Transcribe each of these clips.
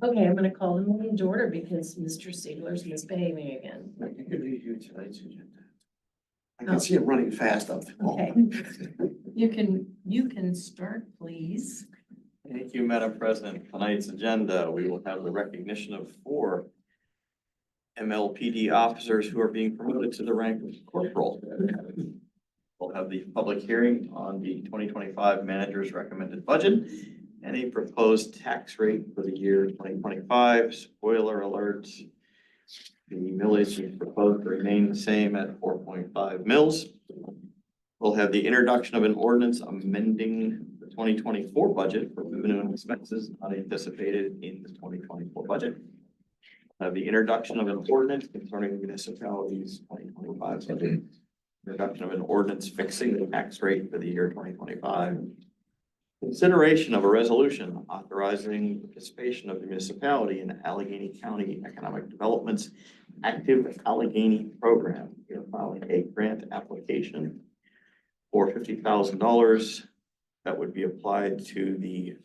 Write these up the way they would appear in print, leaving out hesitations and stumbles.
Okay, I'm gonna call the meeting to order because Mr. Siegler's misbehaving again. You can review tonight's agenda. I Oh. can see him running fast up the wall. Okay. You can start, please. Thank you, Madam President. Tonight's agenda, we will have the recognition of 4 MLPD officers who are being promoted to the rank of corporal. We'll have the public hearing on the 2025 manager's recommended budget and a proposed tax rate for the year 2025. Spoiler alert, the millage is proposed to remain the same at 4.5 mils. We'll have the introduction of an ordinance amending the 2024 budget for revenue and expenses not anticipated in the 2024 budget. We'll have the introduction of an ordinance concerning the municipalities' 2025 budget. Introduction of an ordinance fixing the tax rate for the year 2025. Consideration of a resolution authorizing participation of the municipality in Allegheny County Economic Development's Active Allegheny Program. We are filing a grant application for $50,000 that would be applied to the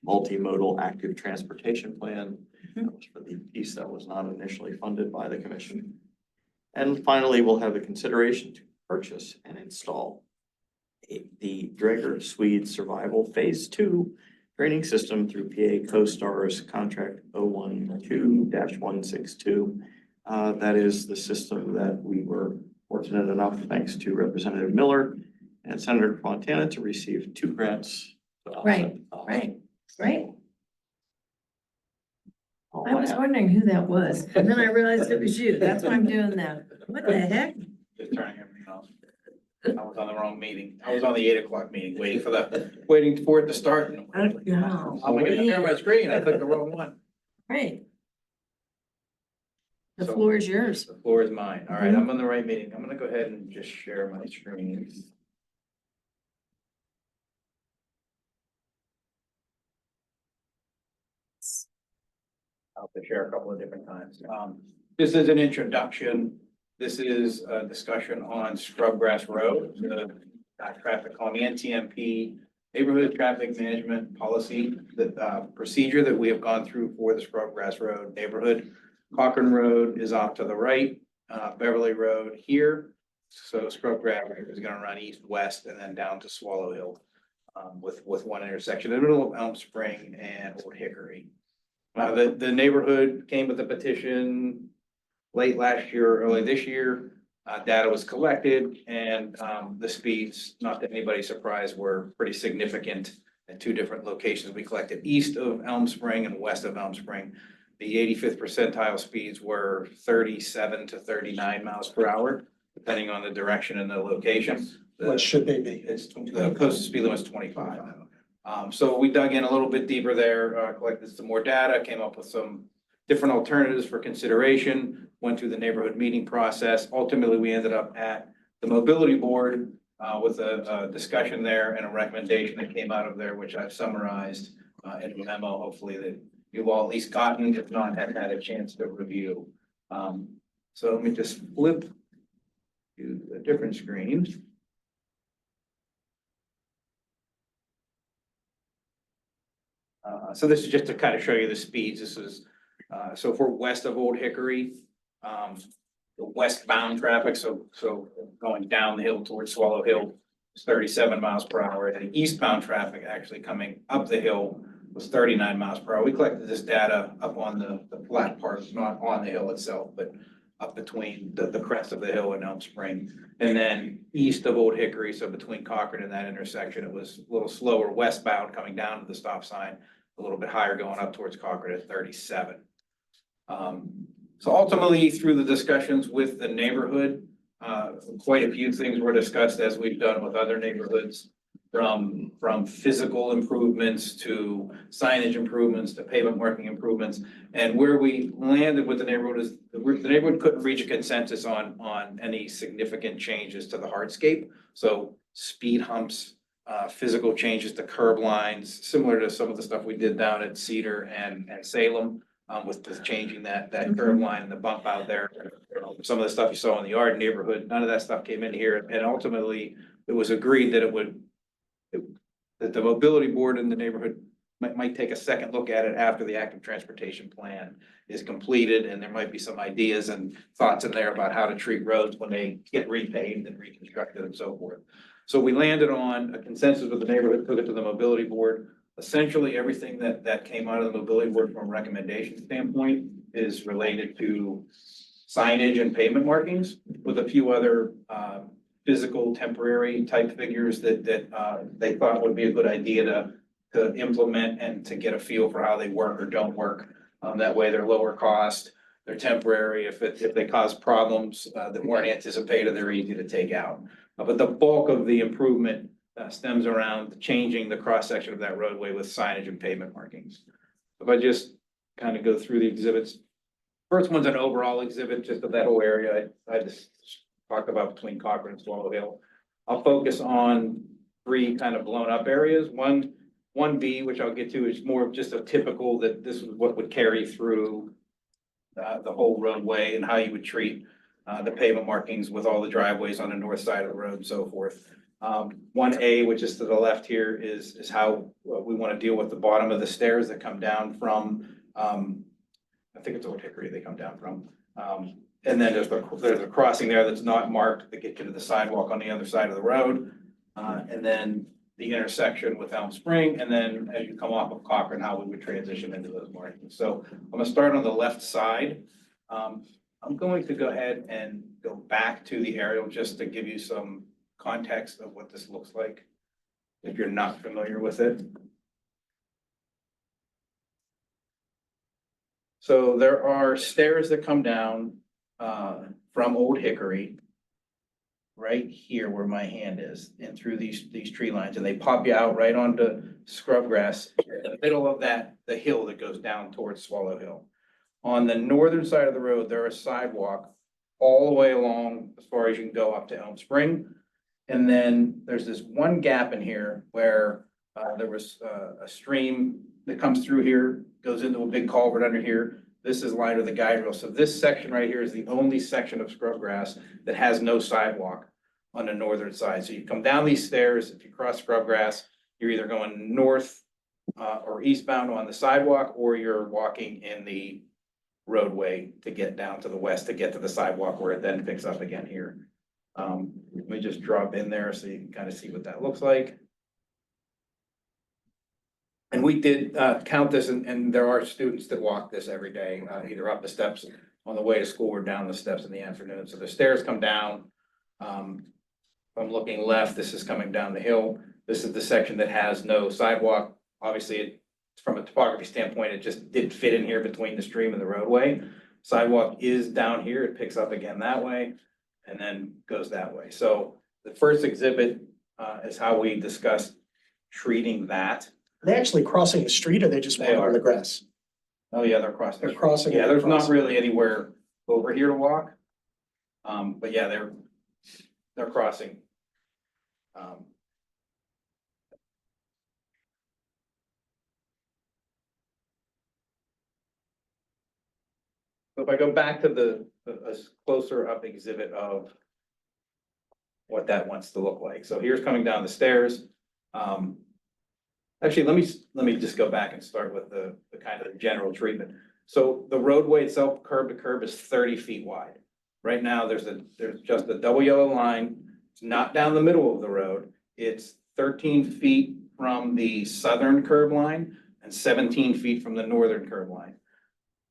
multimodal active transportation plan. That was for the piece that was not initially funded by the commission. And finally, we'll have the consideration to purchase and install the Draeger Swede Survival Phase 2 training system through PA CoStar's contract 012-162. That is the system that we were fortunate enough, thanks to Representative Miller and Senator Fontana, to receive 2 grants. to offset Right, the cost. Right. All I was have. wondering who that was, and then I realized it was you. That's why I'm doing that. What the heck? Just turning everything off. I was on the wrong meeting. I was on the 8 o'clock meeting, waiting for it to start. And I'm like, No. I'm gonna share my screen. I clicked the wrong one. Right. The So- floor is yours. The floor is mine. All right, I'm on the right meeting. I'm gonna go ahead and just share my screen. I'll have to share a couple of different times. This is an introduction. This is a discussion on Scrubgrass Road, the traffic on the NTMP neighborhood traffic management policy, the procedure that we have gone through for the Scrubgrass Road neighborhood. Cochran Road is off to the right, Beverly Road here. So Scrubgrass is gonna run east-west and then down to Swallow Hill, with one intersection in the middle of Elm Spring and Old Hickory. The neighborhood came with a petition late last year, early this year. Data was collected and, the speeds, not to anybody's surprise, were pretty significant at 2 different locations. We collected east of Elm Spring and west of Elm Spring. The 85th percentile speeds were 37 to 39 miles per hour, depending on the direction and the location. What should they be? It's, the coastal speed limit is 25. So we dug in a little bit deeper there, collected some more data, came up with some different alternatives for consideration, went through the neighborhood meeting process. Ultimately, we ended up at the mobility board with a discussion there and a recommendation that came out of there, which I've summarized in a memo, hopefully that you've all at least gotten, if not had a chance to review. So let me just flip to a different screen. So this is just to kind of show you the speeds. This is, so if we're west of Old Hickory, the westbound traffic, so going down the hill towards Swallow Hill is 37 miles per hour. And the eastbound traffic actually coming up the hill was 39 miles per hour. We collected this data up on the flat part, not on the hill itself, but up between the crest of the hill and Elm Spring. And then east of Old Hickory, so between Cochran and that intersection, it was a little slower westbound coming down to the stop sign, a little bit higher going up towards Cochran at 37. So ultimately, through the discussions with the neighborhood, quite a few things were discussed, as we've done with other neighborhoods, from physical improvements to signage improvements to pavement marking improvements. And where we landed with the neighborhood is the neighborhood couldn't reach a consensus on any significant changes to the hardscape. So speed humps, physical changes to curb lines, similar to some of the stuff we did down at Cedar and Salem, with just changing that curb line and the bump out there. Some of the stuff you saw in the yard neighborhood, none of that stuff came in here. And ultimately, it was agreed that that the mobility board in the neighborhood might take a second look at it after the active transportation plan is completed, and there might be some ideas and thoughts in there about how to treat roads when they get repaved and reconstructed and so forth. So we landed on a consensus with the neighborhood, took it to the mobility board. Essentially, everything that came out of the mobility board from a recommendation standpoint is related to signage and pavement markings, with a few other physical temporary type figures that they thought would be a good idea to implement and to get a feel for how they work or don't work. That way they're lower cost, they're temporary. If they cause problems that weren't anticipated, they're easy to take out. But the bulk of the improvement stems around changing the cross-section of that roadway with signage and pavement markings. If I just kind of go through the exhibits. First one's an overall exhibit just of that whole area. I just talked about between Cochrane and Swallow Hill. I'll focus on 3 kind of blown up areas. One B, which I'll get to, is more of just a typical that this is what would carry through the whole roadway and how you would treat the pavement markings with all the driveways on the north side of the road and so forth. 1A, which is to the left here, is how we want to deal with the bottom of the stairs that come down from, I think it's Old Hickory they come down from. And then there's a crossing there that's not marked that get you to the sidewalk on the other side of the road. And then the intersection with Elm Spring, and then as you come off of Cochrane, how we would transition into those markings. So I'm gonna start on the left side. I'm going to go ahead and go back to the aerial just to give you some context of what this looks like, if you're not familiar with it. So there are stairs that come down from Old Hickory, right here where my hand is, and through these tree lines, and they pop you out right onto scrub grass in the middle of the hill that goes down towards Swallow Hill. On the northern side of the road, there is a sidewalk all the way along as far as you can go up to Elm Spring. And then there's this one gap in here where there was a stream that comes through here, goes into a big culvert under here. This is lined with a guide rail. So this section right here is the only section of scrub grass that has no sidewalk on the northern side. So you come down these stairs, if you cross scrub grass, you're either going north or eastbound on the sidewalk, or you're walking in the roadway to get down to the west to get to the sidewalk where it then picks up again here. Let me just drop in there so you can kind of see what that looks like. And we did count this, and there are students that walk this every day, either up the steps on the way to school or down the steps in the afternoon. So the stairs come down. If I'm looking left, this is coming down the hill. This is the section that has no sidewalk. Obviously, from a topography standpoint, it just didn't fit in here between the stream and the roadway. Sidewalk is down here. It picks up again that way and then goes that way. So the first exhibit is how we discussed treating that. Are they actually crossing the street or they just They walk are. on the grass? Oh, yeah, they're crossing. They're crossing it, Yeah, they're there's not crossing. really anywhere over here to walk. But yeah, they're crossing. So if I go back to a closer up exhibit of what that wants to look like. So here's coming down the stairs. Actually, let me just go back and start with the kind of general treatment. So the roadway itself, curb to curb, is 30 feet wide. Right now, there's just a double yellow line. It's not down the middle of the road. It's 13 feet from the southern curb line and 17 feet from the northern curb line.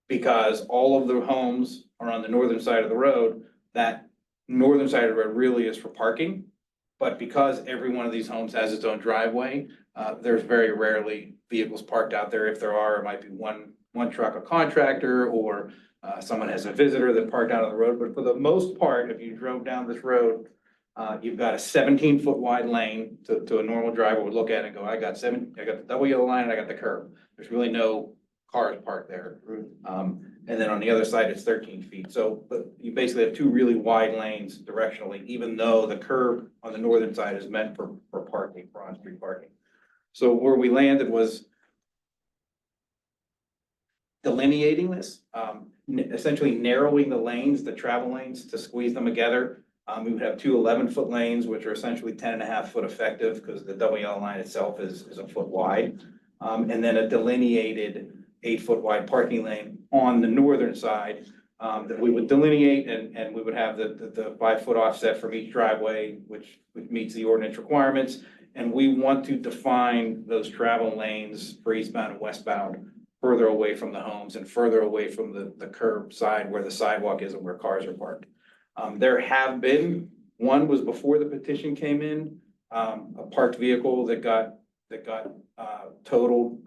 Because all of the homes are on the northern side of the road, that northern side of the road really is for parking. But because every one of these homes has its own driveway, there's very rarely vehicles parked out there. If there are, it might be one truck, a contractor, or someone has a visitor that parked out on the road. But for the most part, if you drove down this road, you've got a 17-foot wide lane to a normal driver would look at it and go, I got the double yellow line and I got the curb. There's really no cars parked there. And then on the other side, it's 13 feet. So but you basically have 2 really wide lanes directionally, even though the curb on the northern side is meant for parking, for on-street parking. So where we landed was delineating this, essentially narrowing the lanes, the travel lanes, to squeeze them together. We would have 2 11-foot lanes, which are essentially 10.5 foot effective because the double yellow line itself is a foot wide. and then a delineated 8-foot wide parking lane on the northern side. That we would delineate and we would have the 5-foot offset from each driveway, which meets the ordinance requirements. And we want to define those travel lanes for eastbound and westbound further away from the homes and further away from the curb side where the sidewalk is and where cars are parked. There have been, one was before the petition came in, a parked vehicle that got totaled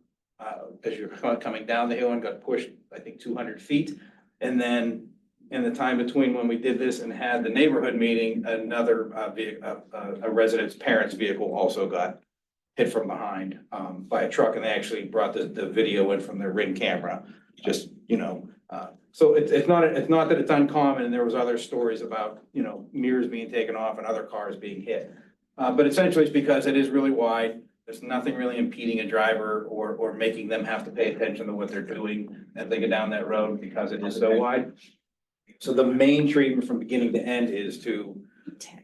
as you're coming down the hill and got pushed, I think, 200 feet. And then in the time between when we did this and had the neighborhood meeting, another a resident's parents' vehicle also got hit from behind by a truck, and they actually brought the video in from their Ring camera. Just, so it's not that it's uncommon, and there was other stories about, mirrors being taken off and other cars being hit. But essentially it's because it is really wide. There's nothing really impeding a driver or making them have to pay attention to what they're doing as they go down that road because it is so wide. So the main treatment from beginning to end is to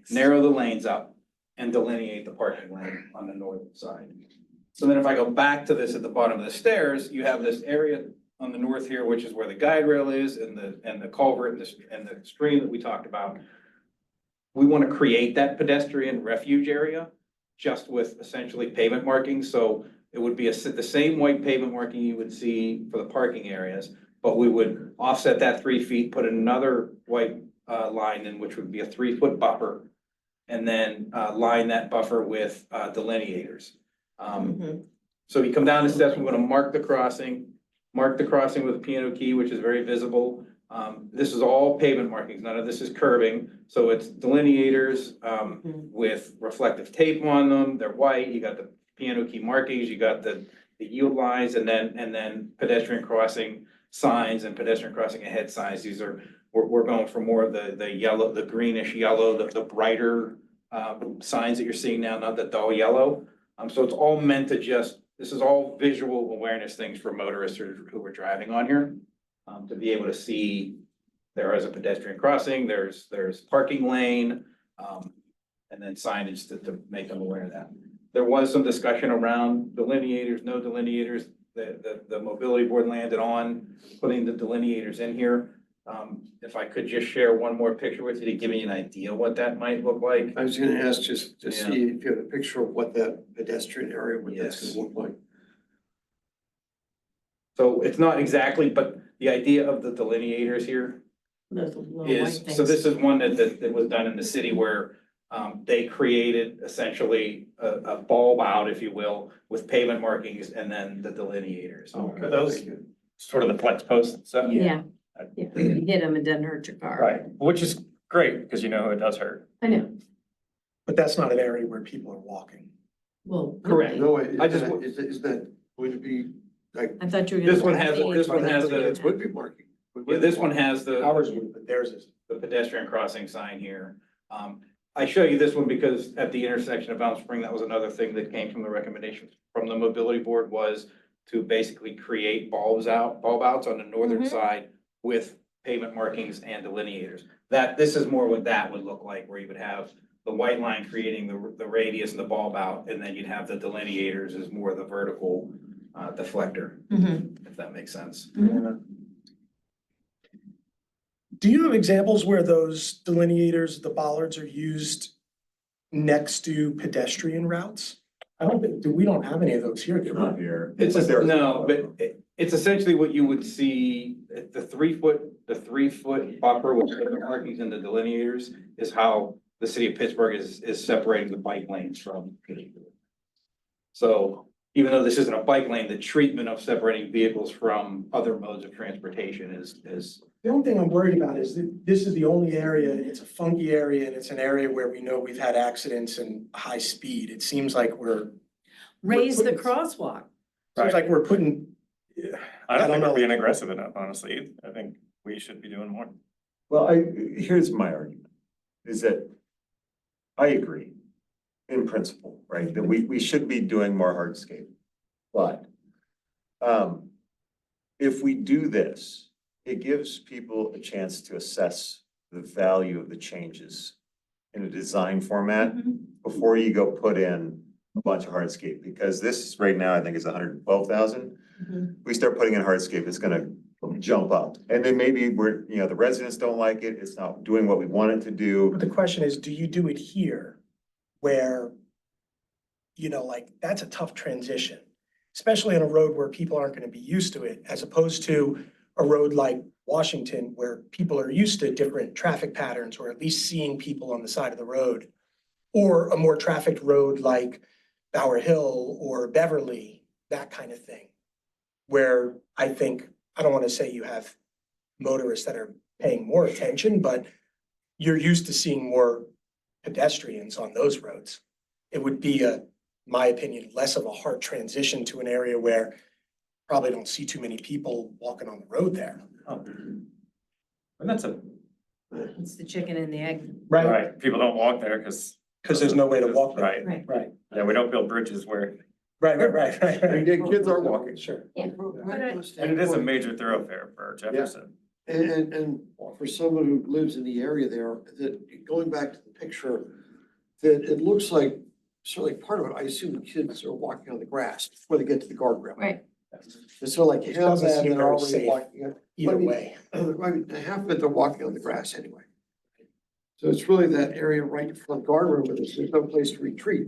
narrow the lanes up and delineate the parking lane on the northern side. So then if I go back to this at the bottom of the stairs, you have this area on the north here, which is where the guide rail is and the culvert and the stream that we talked about. We want to create that pedestrian refuge area just with essentially pavement markings. So it would be the same white pavement marking you would see for the parking areas, but we would offset that 3 feet, put another white line in, which would be a 3-foot buffer, and then line that buffer with delineators. So you come down the steps, we're going to mark the crossing with a piano key, which is very visible. This is all pavement markings. None of this is curbing. So it's delineators with reflective tape on them. They're white. You got the piano key markings, you got the yield lines, and then pedestrian crossing signs and pedestrian crossing ahead signs. These are, we're going for more of the yellow, the greenish yellow, the brighter signs that you're seeing now, not the dull yellow. So it's all meant to this is all visual awareness things for motorists who are driving on here. To be able to see there is a pedestrian crossing, there's parking lane, and then signage to make them aware of that. There was some discussion around delineators, no delineators. The mobility board landed on putting the delineators in here. If I could just share one more picture with you to give you an idea what that might look like. I was gonna ask just to Yeah. see if you have a picture of what that pedestrian area, what that's Yes. gonna look like. So it's not exactly, but the idea of the delineators here Those little white is, things. so this is one that was done in the city where they created essentially a bulb out, if you will, with pavement markings and then the delineators. Are those sort of the flex posts and stuff? Yeah, you hit them, it doesn't hurt your car. Right, which is great, because it does hurt. I know, But that's not an area where people are walking. well. Correct. really. No, I just is that going to be like? I thought you were gonna. This one has It would be marking. this one has Ours would, but theirs is. the pedestrian crossing sign here. I show you this one because at the intersection of Elm Spring, that was another thing that came from the recommendations from the mobility board was to basically create bulb outs on the northern side with pavement markings and delineators. This is more what that would look like, where you would have the white line creating the radius and the bulb out, and then you'd have the delineators as more the vertical deflector, if that makes sense. Do you have examples where those delineators, the bollards are used next to pedestrian routes? I don't think, we don't have any of those here, do we? here. It's no, but it's essentially what you would see, the 3-foot buffer with the markings and the delineators is how the city of Pittsburgh is separating the bike lanes from. So even though this isn't a bike lane, the treatment of separating vehicles from other modes of transportation is. The only thing I'm worried about is that this is the only area, it's a funky area, and it's an area where we know we've had accidents and high speed. It seems like Raise the crosswalk. we're putting. I don't think know. we're being aggressive enough, honestly. I think we should be doing more. Well, here's my argument, is that I agree in principle, right, that we should be doing more hardscape. But if we do this, it gives people a chance to assess the value of the changes in a design format before you go put in a bunch of hardscape, because this right now, I think is 112,000. Mhm. We start putting in hardscape, it's gonna jump up. And then maybe we're, you know, the residents don't like it, it's not doing what we want it to do. But the question is, do you do it here where, you know, like, that's a tough transition, especially on a road where people aren't gonna be used to it, as opposed to a road like Washington, where people are used to different traffic patterns, or at least seeing people on the side of the road. Or a more trafficked road like Bower Hill or Beverly, that kind of thing. Where I think, I don't wanna say you have motorists that are paying more attention, but you're used to seeing more pedestrians on those roads. It would be my opinion, less of a hard transition to an area where probably don't see too many people walking on the road there. Oh. And that's a, It's the chicken and the egg. right, people don't walk there because. Cause there's no way to walk there. Right, Right. Right, yeah, we don't build bridges where, right. Kids are walking. Sure. and it is a major thoroughbaugh for Jefferson. And for someone who lives in the area there, that going back to the picture, that it looks like, certainly part of it, I assume the kids are walking on the grass before they get to the guardrail. Right. And so like Which half doesn't that, seem they're very already safe. walking. Either way. I mean, half of it, they're walking on the grass anyway. So it's really that area right in front of the guardrail where there's no place to retreat.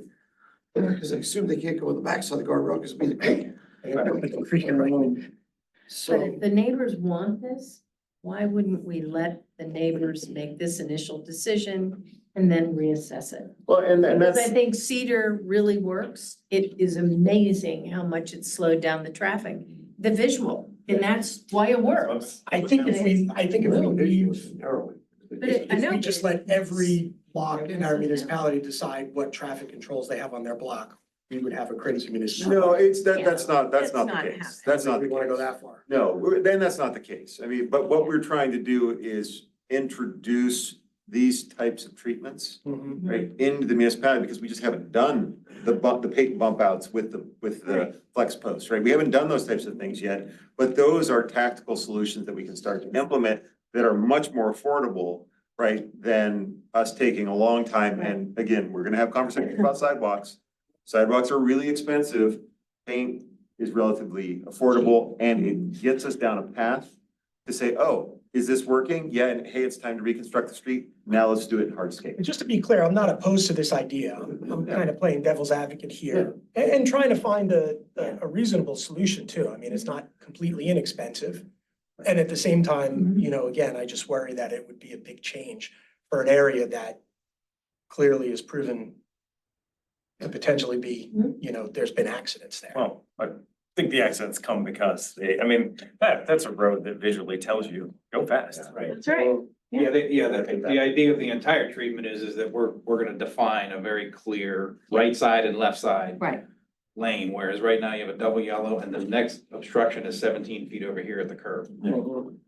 Because I assume they can't go on the backside of the guardrail because it'd be the creek. But So, if the neighbors want this, why wouldn't we let the neighbors make this initial decision and then reassess it? Well, and Because I that's, think Cedar really works. It is amazing how much it slowed down the traffic, the visual, and that's why it works. I think if we leave, narrowly. But it- I if know. we just let every block in our municipality decide what traffic controls they have on their block, we would have a crazy municipality. no, it's, Yeah. that's not the That's not case. happening. That's not the We wanna go case. that far. No, then that's not the case. I mean, but what we're trying to do is introduce these types of treatments, Mhm. right, into the municipality, because we just haven't done the paint bump outs with the flex posts, right? We haven't done those types of things yet, but those are tactical solutions that we can start to implement that are much more affordable, right, than us taking a long time. And again, we're gonna have conversations about sidewalks. Sidewalks are really expensive. Paint is relatively affordable, and it gets us down a path to say, oh, is this working? Yeah, and hey, it's time to reconstruct the street. Now let's do it in hardscape. And just to be clear, I'm not opposed to this idea. I'm kind of playing devil's advocate here and trying to find a reasonable solution too. I mean, it's not completely inexpensive. And at the same time, you know, again, I just worry that it would be a big change for an area that clearly is proven to potentially be, you know, there's been accidents there. Well, I think the accidents come because I mean, that's a road that visually tells you, go fast, right? That's right. Yeah, the idea of the entire treatment is that we're gonna define a very clear right side and left side Right. lane, whereas right now you have a double yellow and the next obstruction is 17 feet over here at the curb.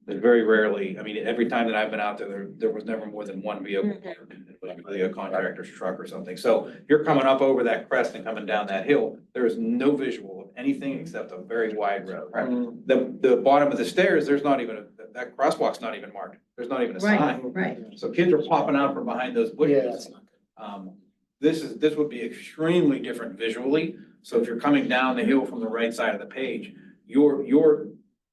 But very rarely, I mean, every time that I've been out there, there was never more than one vehicle. It was really a contractor's truck or something. So you're coming up over that crest and coming down that hill. There is no visual of anything except a very wide road. The bottom of the stairs, there's not even, that crosswalk's not even marked. There's not even a Right, sign. right. So kids are popping out from behind those Yeah, that's bushes. not good. This would be extremely different visually. So if you're coming down the hill from the right side of the page,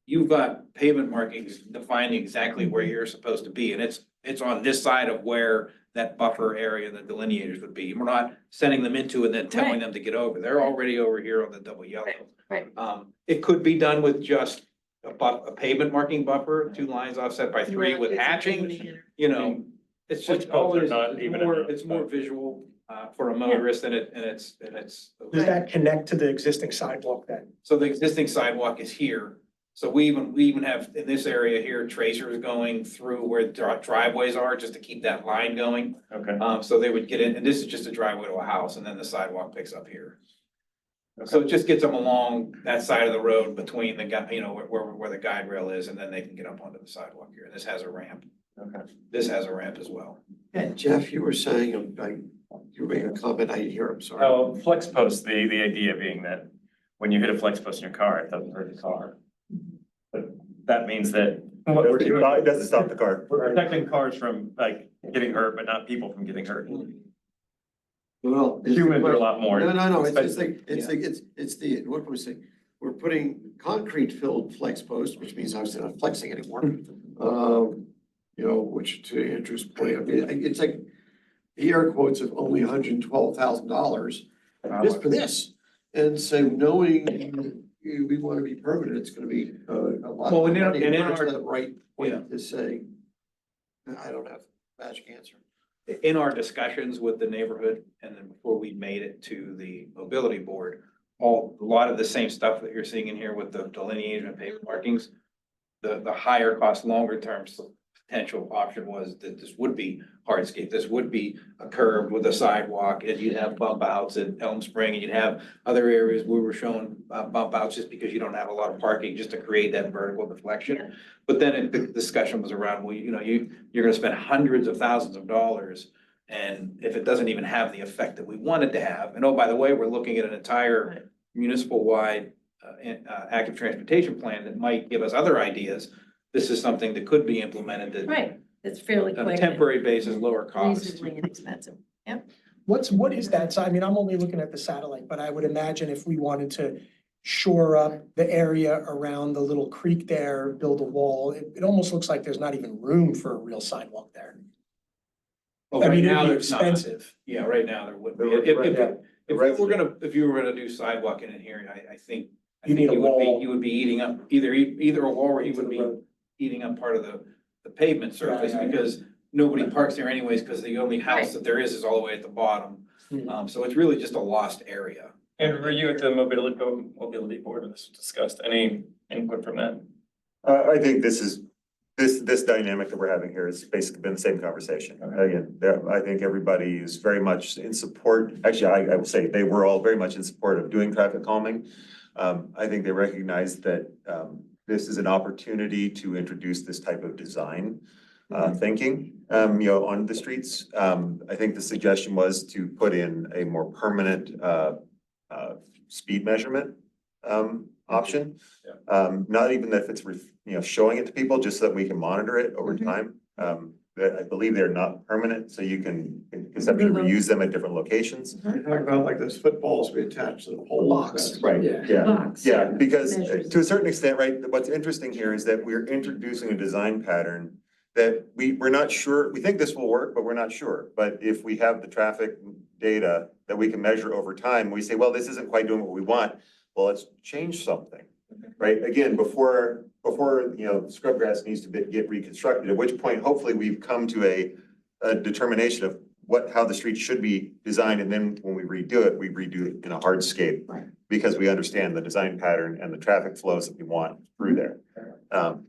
you've got pavement markings defining exactly where you're supposed to be. And it's on this side of where that buffer area, the delineators would be. We're not sending them into and then telling Right. them to get over. They're already over here on the double yellow. Right. It could be done with just a pavement marking buffer, 2 lines offset by 3 with hatching, you know. It's Flex just posts are always not even more, enough, it's more but- visual, for a motorist and it's. Does that connect to the existing sidewalk then? So the existing sidewalk is here. So we even have in this area here, tracers going through where driveways are, just to keep that line going. Okay. So they would get in, and this is just a driveway to a house, and then the sidewalk picks up here. So it just gets them along that side of the road between the guy, you know, where the guide rail is, and then they can get up onto the sidewalk here. This has a ramp. Okay. This has a ramp as well. Jeff, you were saying, you were making a comment, I didn't hear, I'm sorry. Oh, flex post, the idea being that when you hit a flex post in your car, it doesn't hurt the car. But that means that what we're doing, It doesn't stop the car. we're protecting cars from like getting hurt, but not people from getting hurt. Well. it's the Humans are a question- lot more. No, it's expensive. it's the, what can we say? We're putting concrete filled flex posts, which means obviously not flexing anymore. You know, which to Andrew's point, I mean, it's like the air quotes of only $112,000 just for this. And so knowing we want to be permanent, it's gonna be a lot Well, of and in- money. and in Where's our- that right Yeah. point to say, I don't have a magic answer. In our discussions with the neighborhood and then before we made it to the mobility board, a lot of the same stuff that you're seeing in here with the delineation and pavement markings, the higher cost, longer term potential option was that this would be hardscape. This would be a curb with a sidewalk and you'd have bump outs at Elm Spring and you'd have other areas where we're showing bump outs just because you don't have a lot of parking, just to create that vertical deflection. But then the discussion was around, well, you know, you're gonna spend hundreds of thousands of dollars. And if it doesn't even have the effect that we wanted to have, and oh, by the way, we're looking at an entire municipal-wide active transportation plan that might give us other ideas. This is something that could be implemented that Right, it's fairly on a quick. temporary basis, lower cost. Reasonably inexpensive. What is that? So I mean, I'm only looking at the satellite, but I would imagine if we wanted to shore up the area around the little creek there, build a wall, it almost looks like there's not even room for a real sidewalk there. Well, I right mean, now, it'd be there's not. expensive. Yeah, right now, there would be. There would- If you were gonna do sidewalk in here, I think. You need a wall. You would be eating up either a wall or you would be eating up part of the pavement surface Yeah. because nobody parks there anyways, because the only house Right. that there is all the way at the bottom. Hmm. So it's really just a lost area. And were you at the mobility board when this was discussed? Any input from that? I think this dynamic that we're having here has basically been the same conversation. Again, I think everybody is very much in support. Actually, I will say they were all very much in support of doing traffic calming. I think they recognize that, this is an opportunity to introduce this type of design, thinking, on the streets. I think the suggestion was to put in a more permanent, speed measurement, option. Not even if it's, showing it to people, just so that we can monitor it over time. That I believe they're not permanent, so you can conceptually reuse them at different locations. You're talking about like those footballs we attach to the pole. Box. Right, yeah. Box. Yeah, because Measures. to a certain extent, right, what's interesting here is that we're introducing a design pattern that we're not sure, we think this will work, but we're not sure. But if we have the traffic data that we can measure over time, we say, well, this isn't quite doing what we want, well, let's change something. Right, again, before, scrubgrass needs to get reconstructed, at which point, hopefully, we've come to a determination of how the street should be designed, and then when we redo it in a hardscape. Right. Because we understand the design pattern and the traffic flows that we want through there.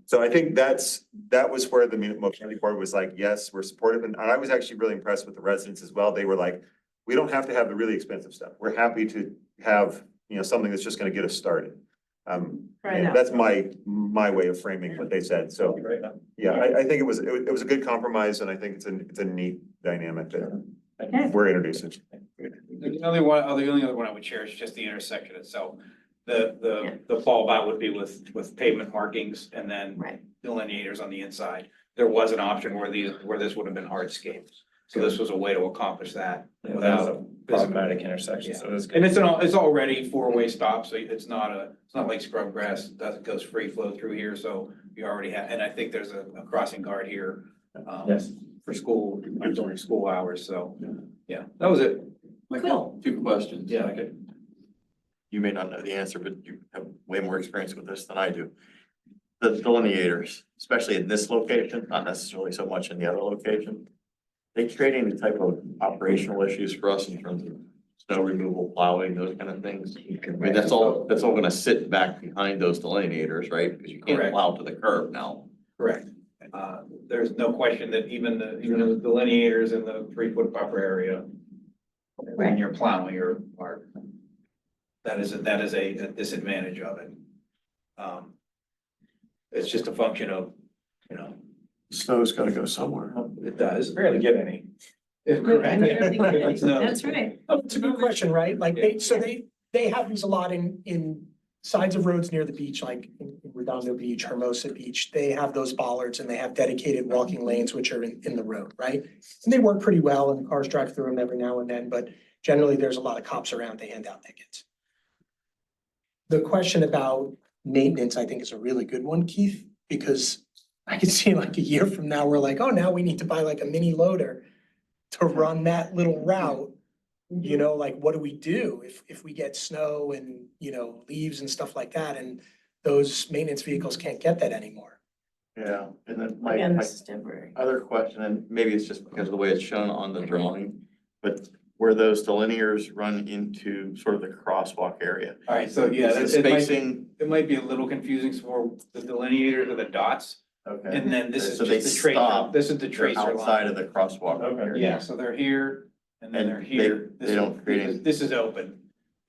So I think that was where the mobility board was like, yes, we're supportive, and I was actually really impressed with the residents as well. They were like, we don't have to have the really expensive stuff. We're happy to have, something that's just gonna get us started. Right And on. that's my way of framing what they said. So, yeah, I think it was a good compromise, and I think it's a neat dynamic that Okay. we're introducing. The only other one I would share is just the intersection itself. The fallback would be with pavement markings and then Right. delineators on the inside. There was an option where this would have been hardscape. So this was a way to accomplish that That was without a problematic intersection, so it was good. And it's already four-way stop, so it's not like scrubgrass goes free flow through here, so you already have, and I think there's a crossing guard here. Yes. For school, during school hours, so, yeah, that was it. Cool. Two questions. Yeah. Okay. You may not know the answer, but you have way more experience with this than I do. The delineators, especially in this location, not necessarily so much in the other location. They create any type of operational issues for us in terms of snow removal, plowing, those kind of things. I mean, that's all gonna sit back behind those delineators, right? Because you can't Correct. plow to the curb now. Correct. There's no question that even the delineators in the 3-foot buffer area, when Right. you're plowing that is a disadvantage of it. It's just a function of, Snow's gotta go somewhere. it does. Barely get any. That's right. Oh, it's a good question, right? Like they have these a lot in sides of roads near the beach, like in Redondo Beach, Hermosa Beach. They have those bollards and they have dedicated walking lanes, which are in the road, right? And they work pretty well and cars drive through them every now and then, but Generally, there's a lot of cops around to hand out tickets. The question about maintenance, I think, is a really good one, Keith, because I can see like a year from now, we're like, oh, now we need to buy like a mini loader to run that little route. You know, like, what do we do if we get snow and, you know, leaves and stuff like that, and those maintenance vehicles can't get that anymore? Yeah, and then Again, my this is temporary. other question, and maybe it's just because of the way it's shown on the drawing, but where those delineators run into sort of the crosswalk area. All right, so yeah, Is the it might be, spacing, it might be a little confusing for the delineators or the dots. okay. And then this is So they just the tracer, stop, this is the They're tracer outside line. of the crosswalk Okay. area. Yeah, so they're here and then And they're here. they This don't is- create any- This is open.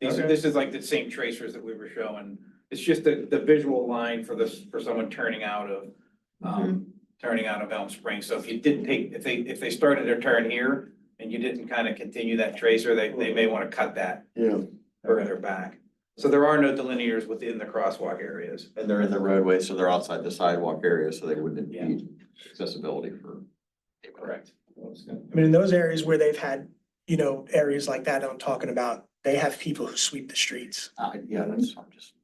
Okay. This is like the same tracers that we were showing. It's just the visual line for this, for someone turning out of, turning out of Elm Springs. So if you didn't take, if they started their turn here and you didn't kind of continue that tracer, they may want to cut that Yeah. further back. So there are no delineators within the crosswalk areas. And they're in the roadway, so they're outside the sidewalk area, so they wouldn't Yeah. impede accessibility for. Correct. I mean, in those areas where they've had, you know, areas like that I'm talking about, they have people who sweep the streets, Yeah, that's, I'm just.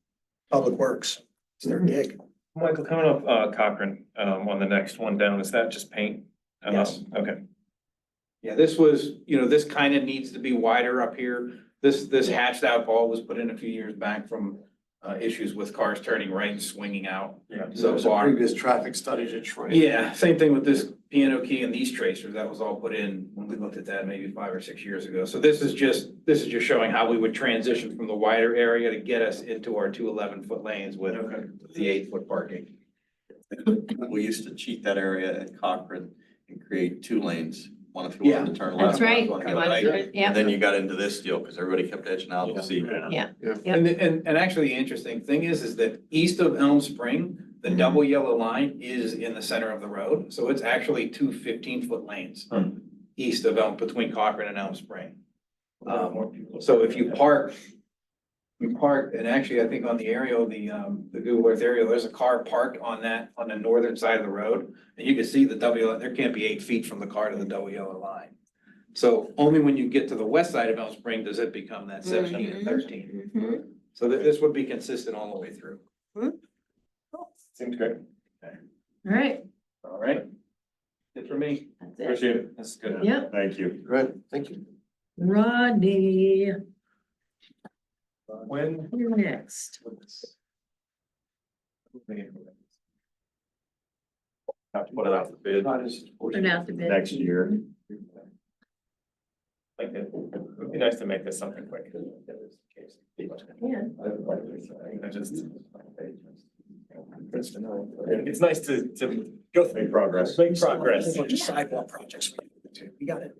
Public Works, it's their gig. Michael, coming up, Cochrane, on the next one down, is that just paint? Yes. Okay. Yeah, this was, you know, this kind of needs to be wider up here. This hatched out ball was put in a few years back from issues with cars turning right and swinging out. Yeah. So There's a far. previous traffic studies at Troy. Yeah, same thing with this piano key and these tracers. That was all put in when we looked at that maybe 5 or 6 years ago. So this is just showing how we would transition from the wider area to get us into our 2 11-foot lanes with the 8-foot parking. We used to cheat that area at Cochrane and create 2 lanes, one if you wanted to turn left. That's right. one if you One wanted to for- right. yeah. And then you got into this deal because everybody kept edging out to see. Yeah. Yep. And actually, the interesting thing is that east of Elm Spring, the double yellow line is in the center of the road. So it's actually 2 15-foot lanes east of between Cochrane and Elm Spring. So if you park, and actually, I think on the aerial, the Google Earth aerial, there's a car parked on the northern side of the road. And you can see the there can't be 8 feet from the car to the double yellow line. So only when you get to the west side of Elm Spring does it become that 17 and 13. Mhm. So this would be consistent all the way through. Seems great. All right, All right. Good for me. that's it. Appreciate it. That's good. Yep, Thank you. Right, thank you. Rodney, When? you're next. Have to put it out for bid Put it out to bid. next year. Like, it would be nice to make this something quick. Yeah. I just. It's nice to go through. Make progress. Make progress. A bunch of sidewalk projects we can do. We got it.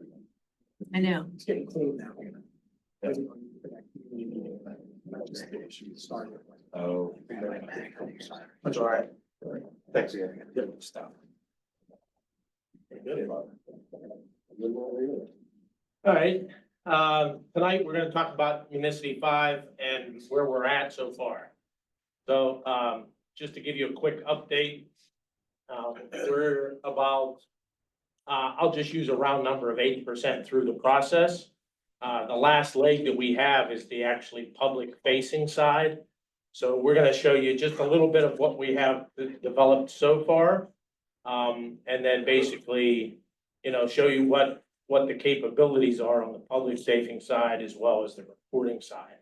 I know. It's getting clean now. Oh. That's all right. Thanks. Good stuff. All right, tonight we're gonna talk about Municipal 5 and where we're at so far. So, just to give you a quick update, we're about, I'll just use a round number of 80% through the process. The last leg that we have is the actually public facing side. So we're gonna show you just a little bit of what we have developed so far. And then basically, you know, show you what the capabilities are on the public facing side as well as the reporting side.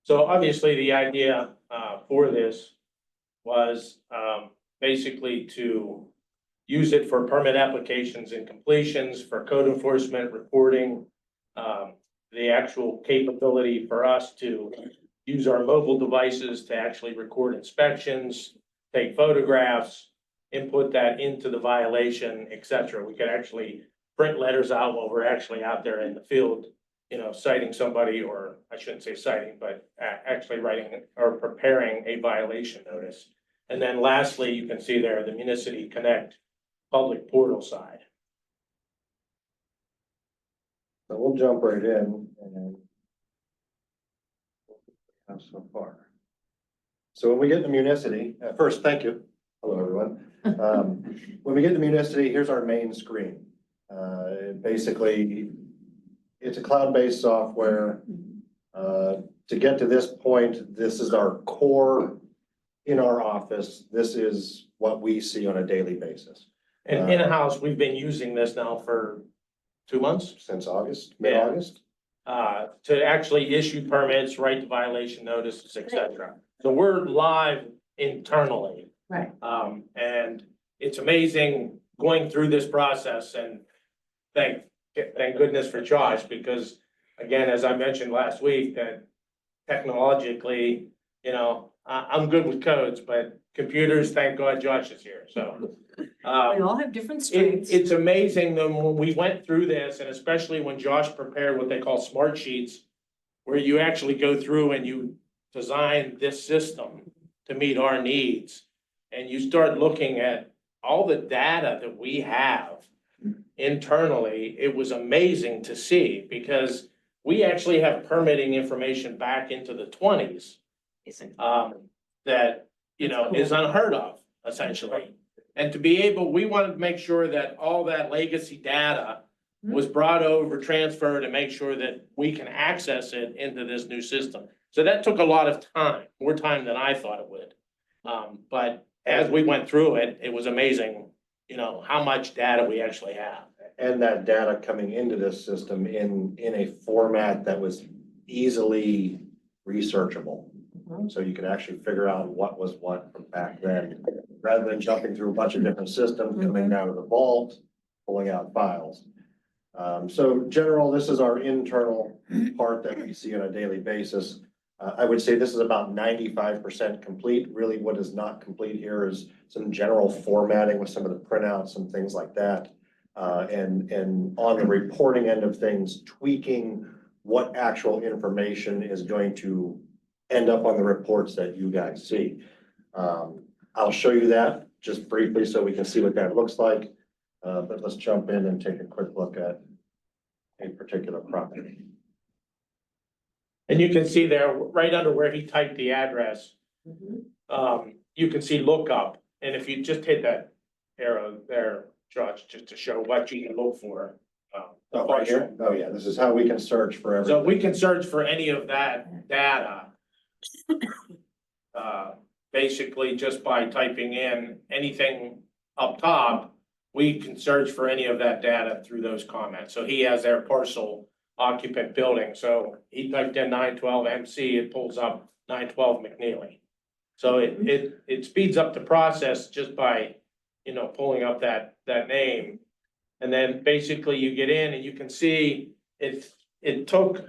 So obviously, the idea for this was basically to use it for permit applications and completions, for code enforcement, reporting, the actual capability for us to use our mobile devices to actually record inspections, take photographs, input that into the violation, et cetera. We could actually print letters out while we're actually out there in the field, you know, citing somebody, or I shouldn't say citing, but actually writing or preparing a violation notice. And then lastly, you can see there the Municipal Connect public portal side. So we'll jump right in and so far. So when we get to Municipal, first, thank you. Hello, everyone. When we get to Municipal, here's our main screen. Basically, it's a cloud-based software. To get to this point, this is our core in our office. This is what we see on a daily basis And in-house, we've been using this now for 2 months. since August, mid-August. To actually issue permits, write the violation notices, et cetera. So we're live internally. Right. And it's amazing going through this process and thank goodness for Josh, because again, as I mentioned last week, that technologically, I'm good with codes, but computers, thank God Josh is here, so. We all have different strengths. It's amazing that when we went through this, and especially when Josh prepared what they call smart sheets, where you actually go through and you design this system to meet our needs. And you start looking at all the data that we have internally, it was amazing to see, because we actually have permitting information back into the 20s. That, is unheard of, essentially. And to be able, we wanted to make sure that all that legacy data was brought over, transferred, and make sure that we can access it into this new system. So that took a lot of time, more time than I thought it would. But as we went through it, it was amazing, how much data we actually have. And that data coming into this system in a format that was easily researchable. So you could actually figure out what was what from back then, rather than jumping through a bunch of different systems, coming down to the vault, pulling out files. So general, this is our internal part that we see on a daily basis. I would say this is about 95% complete. Really, what is not complete here is some general formatting with some of the printouts and things like that. And on the reporting end of things, tweaking what actual information is going to end up on the reports that you guys see. I'll show you that just briefly so we can see what that looks like. But let's jump in and take a quick look at a particular property. And you can see there, right under where he typed the address, you can see lookup. And if you just hit that arrow there, Josh, just to show what you can look for. Oh, right here? Oh, yeah, this is how we can search for everything. So we can search for any of that data. Basically just by typing in anything up top, we can search for any of that data through those comments. So he has their parcel occupant building. So he typed in 912 MC, it pulls up 912 McNeely. So it speeds up the process just by, pulling up that name. And then basically you get in and you can see it took,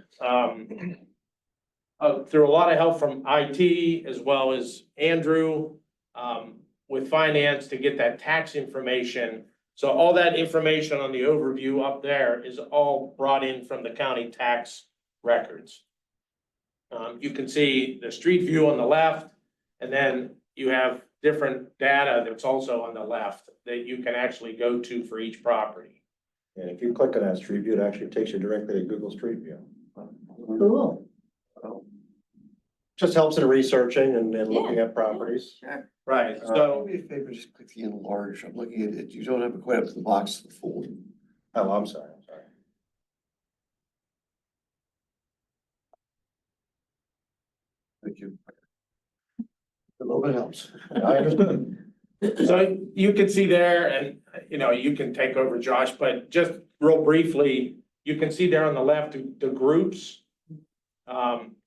through a lot of help from IT as well as Andrew, with finance to get that tax information. So all that information on the overview up there is all brought in from the county tax records. You can see the street view on the left, and then you have different data that's also on the left that you can actually go to for each property. And if you click on that street view, it actually takes you directly to Google Street View. Cool. Just helps in researching and looking at properties. Sure. Right, Do so, me a favor, just click the enlarge. I'm looking at it. You don't have it quite up to the box of the full. Oh, I'm sorry. Thank you. A little bit helps. I understood. so you can see there, and, you can take over, Josh, but just real briefly, you can see there on the left, the groups.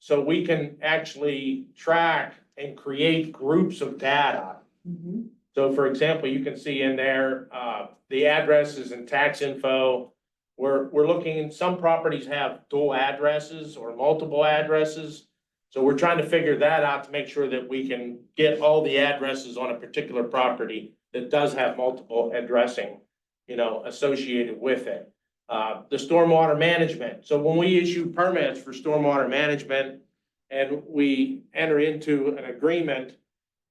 So we can actually track and create groups of data. So for example, you can see in there, the addresses and tax info. We're looking, some properties have dual addresses or multiple addresses. So we're trying to figure that out to make sure that we can get all the addresses on a particular property that does have multiple addressing, associated with it. The stormwater management. So when we issue permits for stormwater management and we enter into an agreement,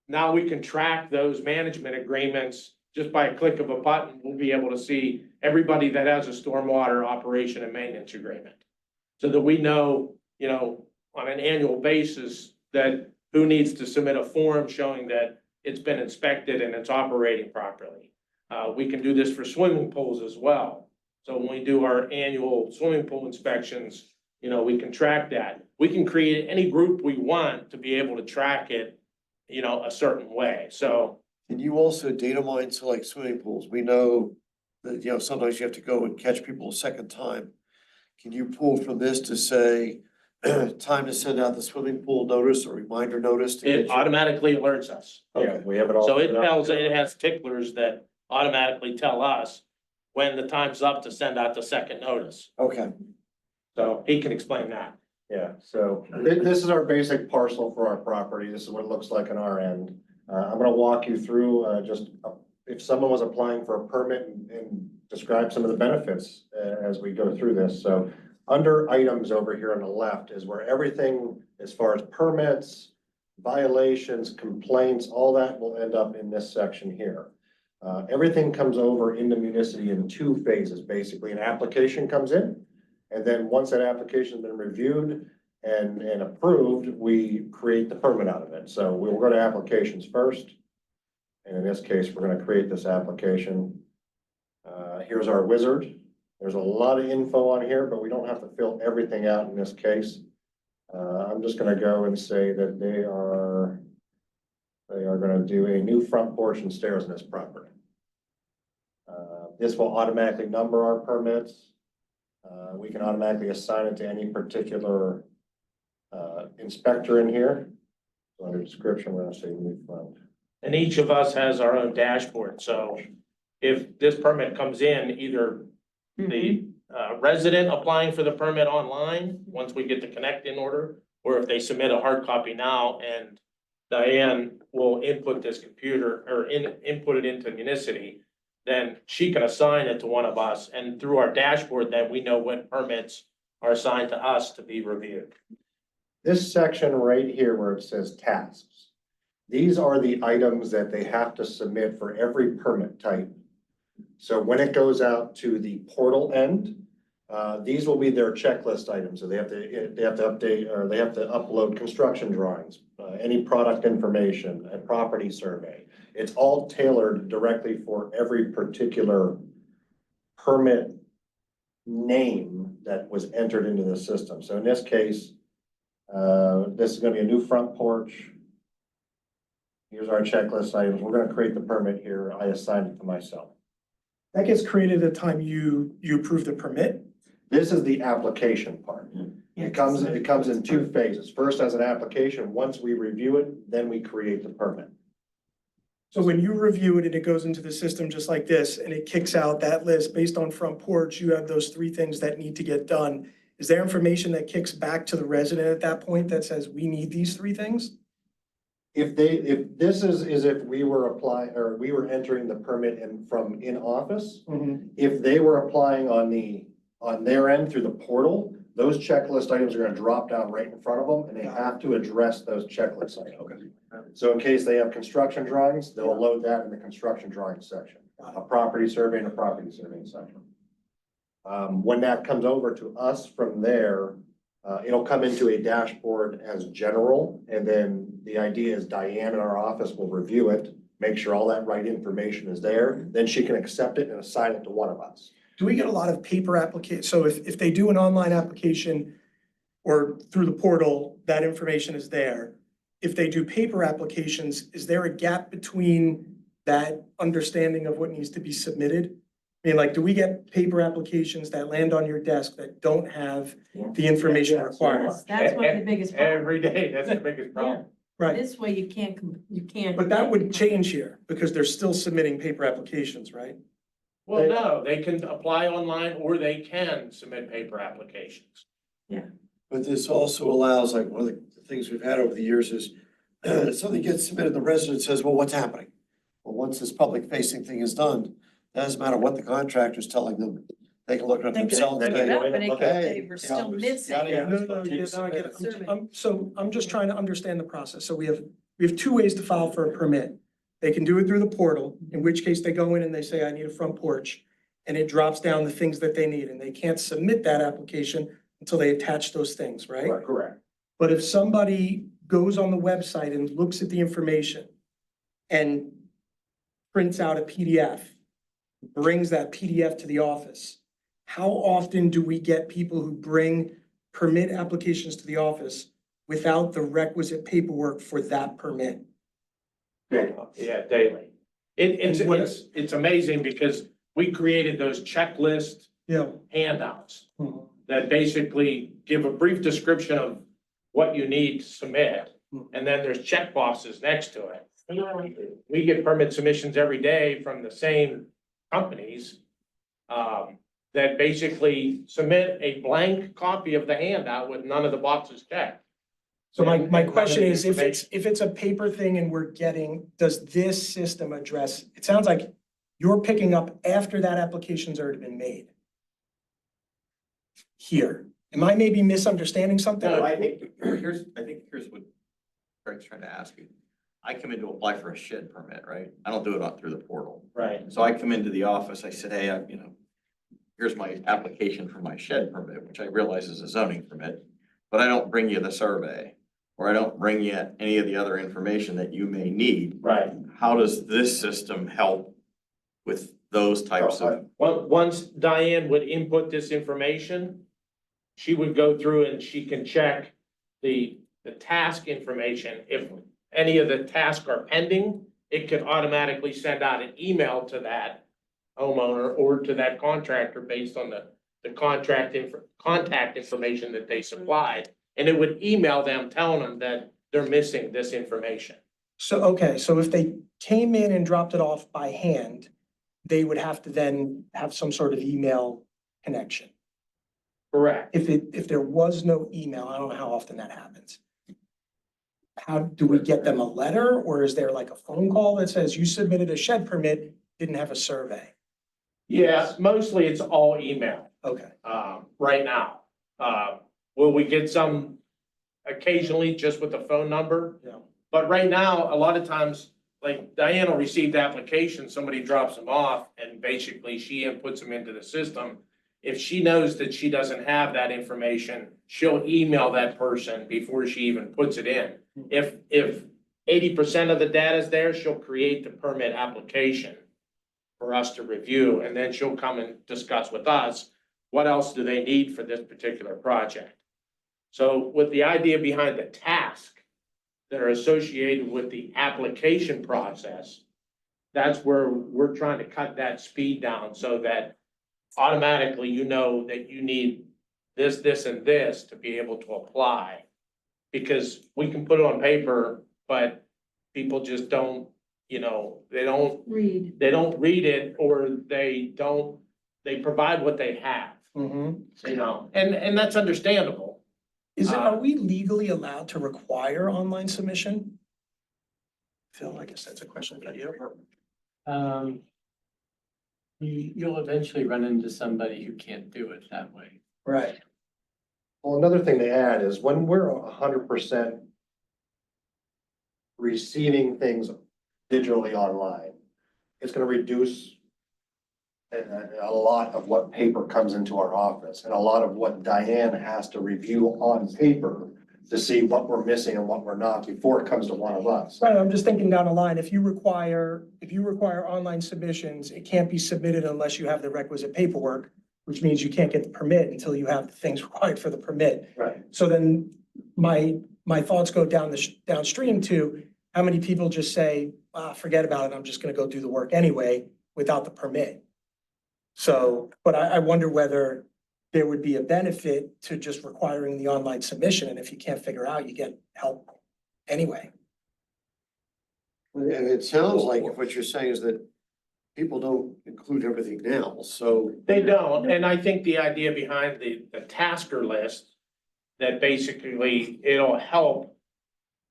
now we can track those management agreements just by a click of a button. We'll be able to see everybody that has a stormwater operation and maintenance agreement. So that we know, on an annual basis that who needs to submit a form showing that it's been inspected and it's operating properly. We can do this for swimming pools as well. So when we do our annual swimming pool inspections, you know, we can track that. We can create any group we want to be able to track it, you know, a certain way. So Can you also data mine, so like swimming pools, we know that, you know, sometimes you have to go and catch people a second time. Can you pull from this to say, time to send out the swimming pool notice or reminder notice? to get it you- automatically alerts us. Yeah, we have it all. So it set up. tells, it has ticklers that automatically tell us when the time's up to send out the second notice. Okay, So he can explain that. Yeah, so this is our basic parcel for our property. This is what it looks like on our end. I'm gonna walk you through, if someone was applying for a permit and describe some of the benefits as we go through this. So under items over here on the left is where everything as far as permits, violations, complaints, all that will end up in this section here. Everything comes over into Municity in two phases. Basically, an application comes in. And then once that application's been reviewed and approved, we create the permit out of it. So we'll go to applications first. And in this case, we're gonna create this application. Here's our wizard. There's a lot of info on here, but we don't have to fill everything out in this case. I'm just gonna go and say that they are gonna do a new front porch and stairs in this property. This will automatically number our permits. We can automatically assign it to any particular inspector in here. So under description, we're gonna say new front. And each of us has our own dashboard, so if this permit comes in, either the resident applying for the permit online, once we get the connect in order, or if they submit a hard copy now and Diane will input this computer or input it into Municity, then she can assign it to one of us, and through our dashboard, then we know when permits are assigned to us to be reviewed. This section right here where it says tasks. These are the items that they have to submit for every permit type. So when it goes out to the portal end, these will be their checklist items. So they have to update, or they have to upload construction drawings, any product information, a property survey. It's all tailored directly for every particular permit name that was entered into the system. So in this case, this is gonna be a new front porch. Here's our checklist items. We're gonna create the permit here. I assigned it to myself. That gets created at the time you approve the permit. This is the application part. It comes in two phases. First as an application, once we review it, then we create the permit. So when you review it and it goes into the system just like this, and it kicks out that list based on front porch, you have those three things that need to get done. Is there information that kicks back to the resident at that point that says, we need these three things? If this is if we were applying, or we were entering the permit in office, if they were applying on their end through the portal, those checklist items are gonna drop down right in front of them, and they have to address those checklist items. Okay. So in case they have construction drawings, they'll load that in the construction drawing section, a property survey and a property surveying section. When that comes over to us from there, it'll come into a dashboard as general, and then the idea is Diane in our office will review it, make sure all that right information is there, then she can accept it and assign it to one of us. Do we get a lot of paper applications? So if they do an online application or through the portal, that information is there. If they do paper applications, is there a gap between that understanding of what needs to be submitted? I mean, like, do we get paper applications that land on your desk that don't have the information required? Yes, that's one of the biggest problems. Every day, that's the biggest problem. Right, This way you can't. but that would change here because they're still submitting paper applications, right? Well, no, they can apply online or they can submit paper applications. but this also allows, like, one of the things we've had over the years is something gets submitted, the resident says, well, what's happening? Well, once this public facing thing is done, it doesn't matter what the contractor's telling them, they can look at it They can themselves. look and it say, up, but it could okay, say we're still missing. yeah, No, no, yeah, no, I get it. So I'm just trying to understand the process. So we have two ways to file for a permit. They can do it through the portal, in which case they go in and they say, I need a front porch. And it drops down the things that they need, and they can't submit that application until they attach those things, right? Correct. But if somebody goes on the website and looks at the information and prints out a PDF, brings that PDF to the office, how often do we get people who bring permit applications to the office without the requisite paperwork for that permit? Yeah, daily. And what- It's amazing because we created those checklist Yeah. handouts that basically give a brief description of what you need to submit. And then there's check boxes next to it. We get permit submissions every day from the same companies that basically submit a blank copy of the handout with none of the boxes checked. So my And none of question the is, if it's a paper thing and we're getting, does this system address, it sounds like you're picking up after that application's already been made. Here, am I maybe misunderstanding something? No, I think here's what Craig's trying to ask you. I come in to apply for a shed permit, right? I don't do it through the portal. Right. So I come into the office, I said, hey, here's my application for my shed permit, which I realize is a zoning permit, but I don't bring you the survey, or I don't bring you any of the other information that you may need. Right. How does this system help with those types of? Once Diane would input this information, she would go through and she can check the task information. If any of the tasks are pending, it could automatically send out an email to that homeowner or to that contractor based on the contact information that they supplied. And it would email them telling them that they're missing this information. So, okay, so if they came in and dropped it off by hand, they would have to then have some sort of email connection. Correct. If there was no email, I don't know how often that happens. How do we get them a letter, or is there like a phone call that says you submitted a shed permit, didn't have a survey? Yeah, mostly it's all email. Okay, Right now. Will we get some occasionally just with the phone number? yeah. But right now, a lot of times, like Diane will receive the application, somebody drops them off and basically she inputs them into the system. If she knows that she doesn't have that information, she'll email that person before she even puts it in. If 80% of the data is there, she'll create the permit application for us to review, and then she'll come and discuss with us, what else do they need for this particular project? So with the idea behind the task that are associated with the application process, that's where we're trying to cut that speed down so that automatically you know that you need this, this, and this to be able to apply. Because we can put it on paper, but people just don't, they don't Read. read it, or they provide what they have, and that's understandable. Are we legally allowed to require online submission? Phil, I guess that's a question for you. You'll eventually run into somebody who can't do it that way. Right. Well, another thing to add is when we're 100% receiving things digitally online, it's gonna reduce a lot of what paper comes into our office and a lot of what Diane has to review on paper to see what we're missing and what we're not before it comes to one of us. Right, I'm just thinking down the line, if you require online submissions, it can't be submitted unless you have the requisite paperwork, which means you can't get the permit until you have the things required for the permit. Right. So then my thoughts go downstream to how many people just say, forget about it, I'm just gonna go do the work anyway without the permit. So, but I wonder whether there would be a benefit to just requiring the online submission, and if you can't figure out, you get help anyway. And it sounds like if what you're saying is that people don't include everything now, so. They don't, and I think the idea behind the tasker list, that basically it'll help,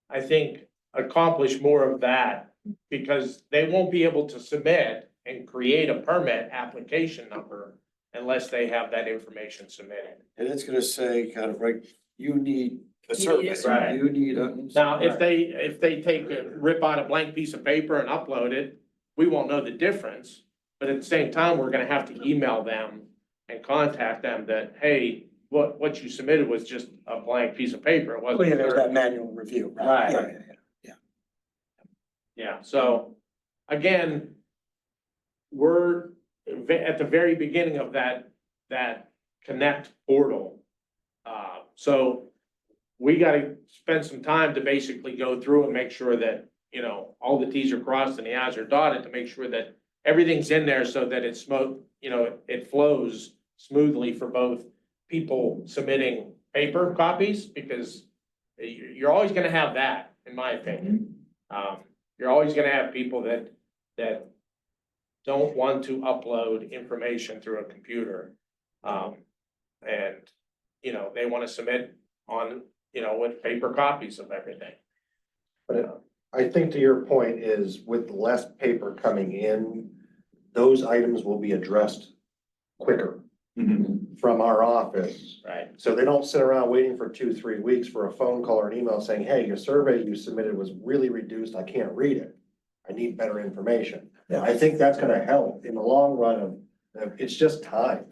I think, accomplish more of that, because they won't be able to submit and create a permit application number unless they have that information submitted. And it's gonna say kind of like, you need a You need a survey, survey. you need a. Now, if they rip out a blank piece of paper and upload it, we won't know the difference. But at the same time, we're gonna have to email them and contact them that, hey, what you submitted was just a blank piece of paper. It Oh, yeah, wasn't. there's that manual review. Right. Yeah. Yeah, so again, we're at the very beginning of that that connect portal. So we gotta spend some time to basically go through and make sure that, you know, all the Ts are crossed and the Is are dotted to make sure that everything's in there so that it's it flows smoothly for both people submitting paper copies, because you're always gonna have that, in my opinion. You're always gonna have people that don't want to upload information through a computer. And, you know, they wanna submit on, you know, with paper copies of everything. But I think to your point is with less paper coming in, those items will be addressed quicker from our office. Right. So they don't sit around waiting for 2, 3 weeks for a phone call or an email saying, hey, your survey you submitted was really reduced. I can't read it. I need better information. Yeah. I think that's gonna help in the long run of, it's just time.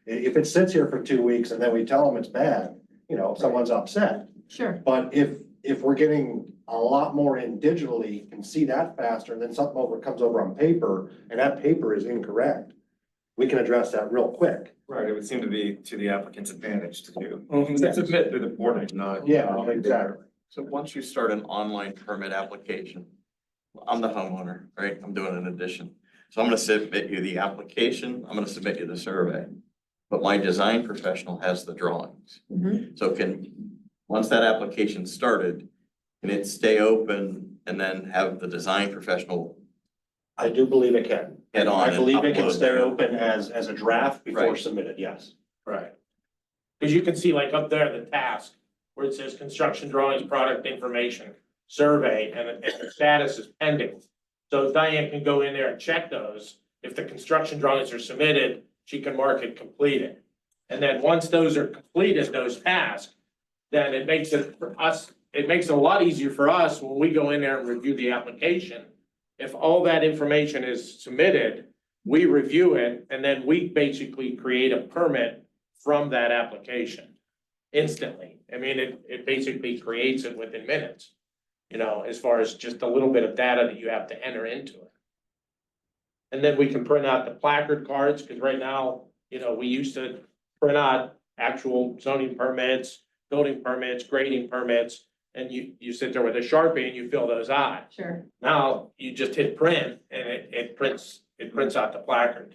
If it sits here for 2 weeks and then we tell them it's bad, you know, someone's upset. Sure. But if we're getting a lot more in digitally, you can see that faster, and then something comes over on paper, and that paper is incorrect, we can address that real quick. Right, it would seem to be to the applicant's advantage to do. Mhm. Submit through the portal, not. Yeah, exactly. So once you start an online permit application, I'm the homeowner, right? I'm doing an addition. So I'm gonna submit you the application, I'm gonna submit you the survey. But my design professional has the drawings. Mhm. So once that application started, can it stay open and then have the design professional I do believe it can. get on I and believe it can upload stay their- open as a draft before Right. submitted, yes. Right. Cause you can see like up there, the task, where it says construction drawings, product information, survey, and the status is pending. So Diane can go in there and check those. If the construction drawings are submitted, she can mark it completed. And then once those are completed, those tasks, then it makes it for us, it makes it a lot easier for us when we go in there and review the application. If all that information is submitted, we review it, and then we basically create a permit from that application instantly. I mean, it basically creates it within minutes, you know, as far as just a little bit of data that you have to enter into it. And then we can print out the placard cards, because right now, you know, we used to print out actual zoning permits, building permits, grading permits, and you sit there with a Sharpie and you fill those out. Sure. Now, you just hit print and it prints out the placard.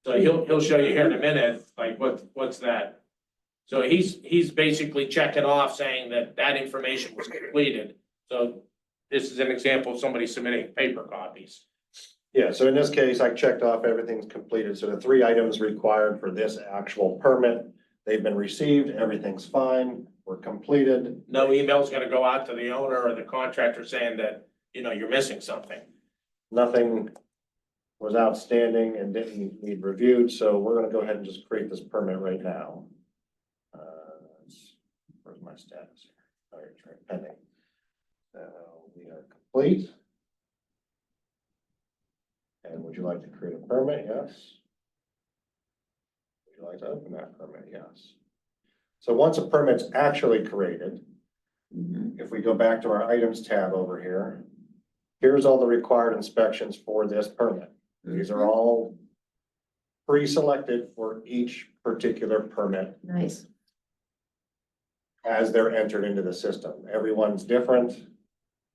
So he'll show you here in a minute, like what's that? So he's basically checking off saying that information was completed. So this is an example of somebody submitting paper copies. Yeah, so in this case, I checked off everything's completed. So the 3 items required for this actual permit, they've been received, everything's fine, we're completed. No email's gonna go out to the owner or the contractor saying that, you know, you're missing something. Nothing was outstanding and didn't need reviewed, so we're gonna go ahead and just create this permit right now. Where's my status here? Oh, it's right, pending. So we are complete. And would you like to create a permit? Yes. Would you like to open that permit? Yes. So once a permit's actually created, if we go back to our items tab over here, here's all the required inspections for this permit. These are all pre-selected for each particular permit Nice. as they're entered into the system. Everyone's different.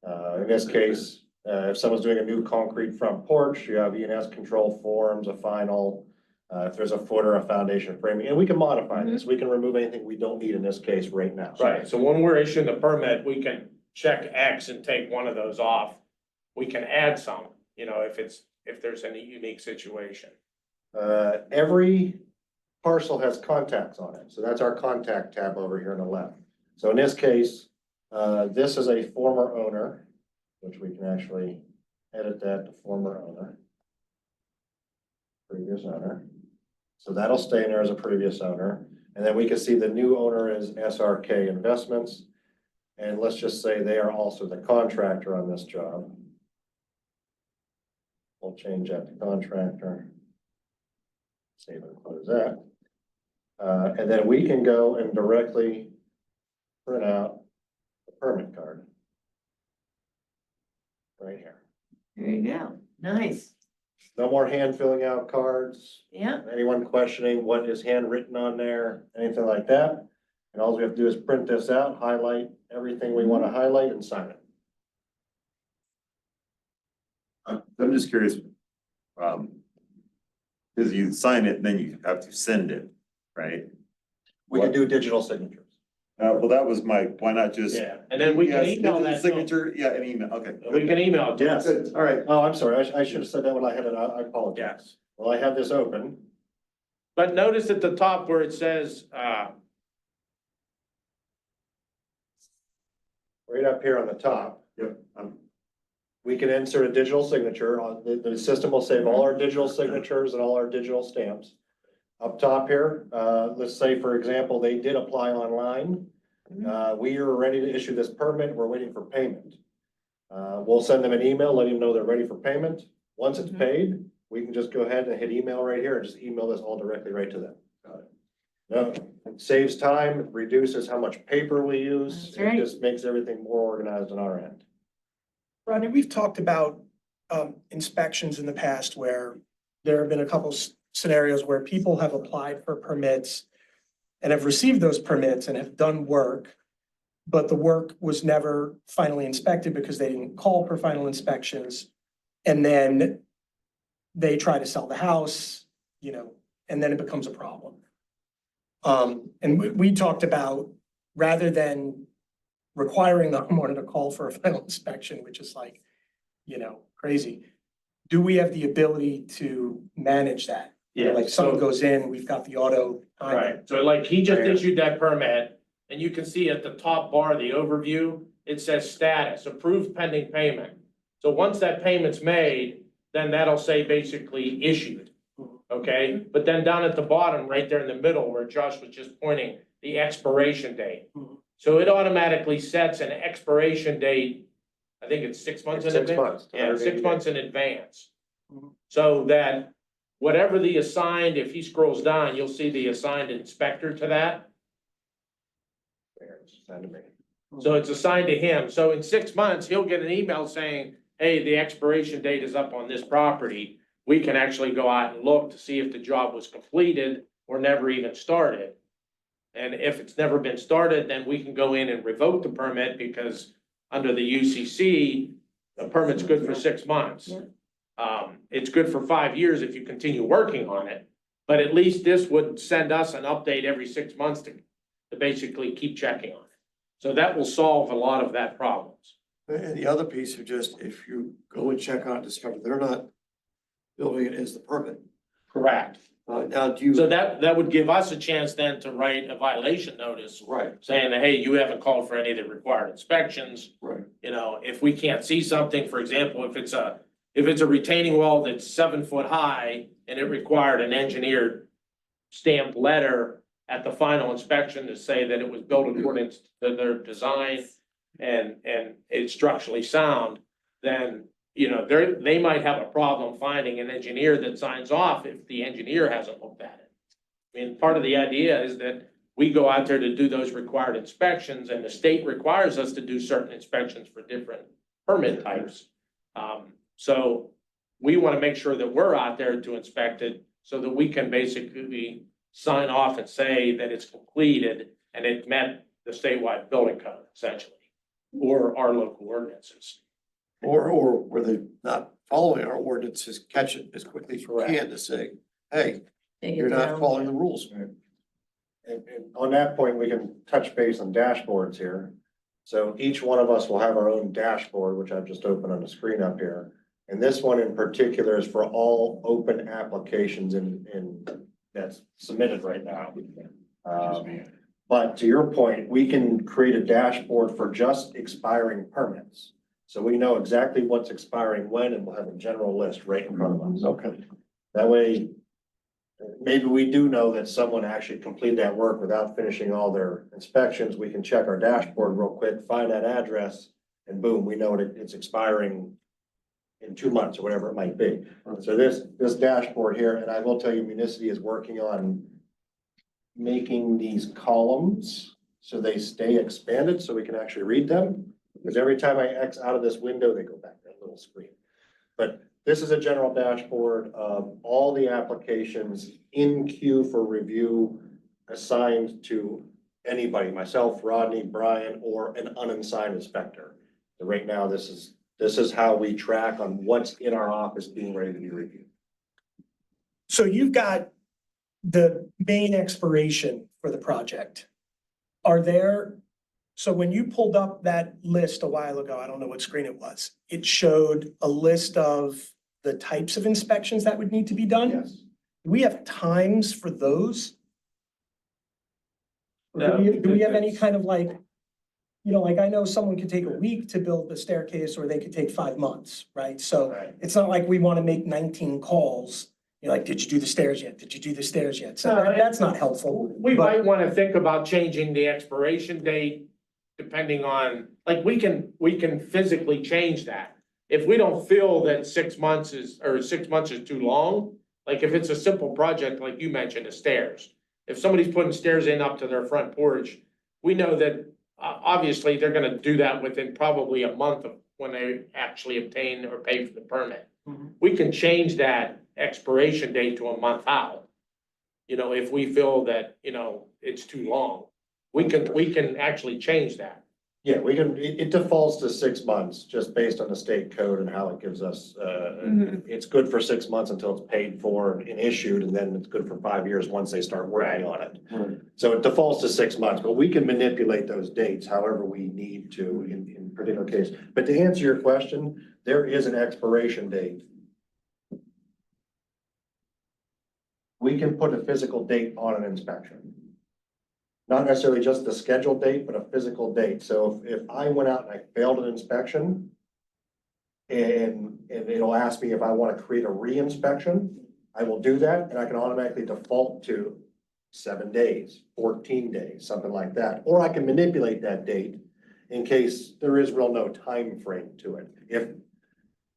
In this case, if someone's doing a new concrete front porch, you have E&S control forms, a final. If there's a footer, a foundation framing, and we can modify this. We can remove anything we don't need in this case right now. Right, so when we're issuing the permit, we can check X and take one of those off. We can add some, you know, if there's any unique situation. Every parcel has contacts on it, so that's our contact tab over here on the left. So in this case, this is a former owner, which we can actually edit that to former owner. Previous owner. So that'll stay in there as a previous owner. And then we can see the new owner is SRK Investments. And let's just say they are also the contractor on this job. We'll change that to contractor. Save and close that. And then we can go and directly print out the permit card. Right here. There you go. Nice. No more hand filling out cards, Yeah, anyone questioning what is handwritten on there, anything like that. And all we have to do is print this out, highlight everything we want to highlight and sign it. I'm just curious. Cause you sign it and then you have to send it, right? We can do digital signatures. Well, that was why not just? Yeah, and then we can Yes, email digital that. to 'em. Signature, yeah, an email, okay. We can email it. to 'em. Yes. Good, all right. Oh, I'm sorry, I should have said that when I had it, I apologize. Yes. Well, I have this open. But notice at the top where it says, Right up here on the top, Yep, we can insert a digital signature on, the system will save all our digital signatures and all our digital stamps. Up top here, let's say, for example, they did apply online. We are ready to issue this permit, we're waiting for payment. We'll send them an email, letting them know they're ready for payment. Once it's paid, we can just go ahead and hit email right here and just email this all directly right to them. No, it saves time, it reduces how much paper we use. That's right. It just makes everything more organized on our end. Rodney, we've talked about inspections in the past where there have been a couple scenarios where people have applied for permits and have received those permits and have done work, but the work was never finally inspected because they didn't call for final inspections. And then they try to sell the house, and then it becomes a problem. And we talked about, rather than requiring the homeowner to call for a final inspection, which is like, crazy. Do we have the ability to manage that? yeah, Like so, someone goes in, we've got the auto. timer. right, so like he just Right. issued that permit, and you can see at the top bar, the overview, it says status, approved pending payment. So once that payment's made, then that'll say basically issued, okay? But then down at the bottom, right there in the middle, where Josh was just pointing, the expiration date. So it automatically sets an expiration date, I think it's 6 months in 6 advance. months. Yeah, 6 months in advance. Mhm. So that whatever the assigned, if he scrolls down, you'll see the assigned inspector to that. There, it's assigned to me. So it's assigned to him. So in 6 months, he'll get an email saying, hey, the expiration date is up on this property. We can actually go out and look to see if the job was completed or never even started. And if it's never been started, then we can go in and revoke the permit because under the UCC, the permit's good for 6 months. Yeah. It's good for 5 years if you continue working on it. But at least this would send us an update every 6 months to basically keep checking on it. So that will solve a lot of that problems. And the other piece of just, if you go and check on it, discover they're not building it as the permit. Correct. Now, do you? So that would give us a chance then to write a violation notice Right, saying, hey, you haven't called for any of the required inspections. right. If we can't see something, for example, if it's a retaining wall that's 7 foot high and it required an engineered stamped letter at the final inspection to say that it was built according to their design and it's structurally sound, then, they might have a problem finding an engineer that signs off if the engineer hasn't looked at it. I mean, part of the idea is that we go out there to do those required inspections and the state requires us to do certain inspections for different permit types. So we want to make sure that we're out there to inspect it so that we can basically sign off and say that it's completed and it met the statewide building code essentially, or our local ordinances. Or where they're not following our ordinances, catch it as quickly as you Correct. can to say, hey, take it you're not down. following the rules. And on that point, we can touch base on dashboards here. So each one of us will have our own dashboard, which I've just opened on the screen up here. And this one in particular is for all open applications that's submitted right now. But to your point, we can create a dashboard for just expiring permits. So we know exactly what's expiring when, and we'll have a general list right in front of us. Okay. That way, maybe we do know that someone actually completed that work without finishing all their inspections. We can check our dashboard real quick, find that address, and boom, we know it's expiring in 2 months or whatever it might be. So this dashboard here, and I will tell you, Municity is working on making these columns so they stay expanded so we can actually read them. Because every time I X out of this window, they go back to that little screen. But this is a general dashboard of all the applications in queue for review assigned to anybody, myself, Rodney, Brian, or an unassigned inspector. So right now, this is how we track on what's in our office being ready to be reviewed. So you've got the main expiration for the project. Are there, so when you pulled up that list a while ago, I don't know what screen it was, it showed a list of the types of inspections that would need to be done? Yes. Do we have times for those? Or No, do we have any it's- kind of like, you know, like I know someone could take a week to build the staircase or they could take 5 months, right? So Right. it's not like we want to make 19 calls. You're like, did you do the stairs yet? Did you do the stairs yet? So No, that's not helpful. We but- might wanna think about changing the expiration date, depending on, like, we can physically change that. If we don't feel that 6 months is, or 6 months is too long, like if it's a simple project, like you mentioned, the stairs. If somebody's putting stairs in up to their front porch, we know that, obviously, they're gonna do that within probably a month of when they actually obtain or pay for the permit. Mhm. We can change that expiration date to a month out. You know, if we feel that, you know, it's too long, we can actually change that. Yeah, we can, it defaults to 6 months, just based on the state code and how it gives us, it's good for 6 months until it's paid for and issued, and then it's good for 5 years once they start working on it. So it defaults to 6 months, but we can manipulate those dates however we need to in particular case. But to answer your question, there is an expiration date. We can put a physical date on an inspection. Not necessarily just the scheduled date, but a physical date. So if I went out and I failed an inspection, and it'll ask me if I want to create a re-inspection, I will do that, and I can automatically default to 7 days, 14 days, something like that. Or I can manipulate that date in case there is real no time frame to it.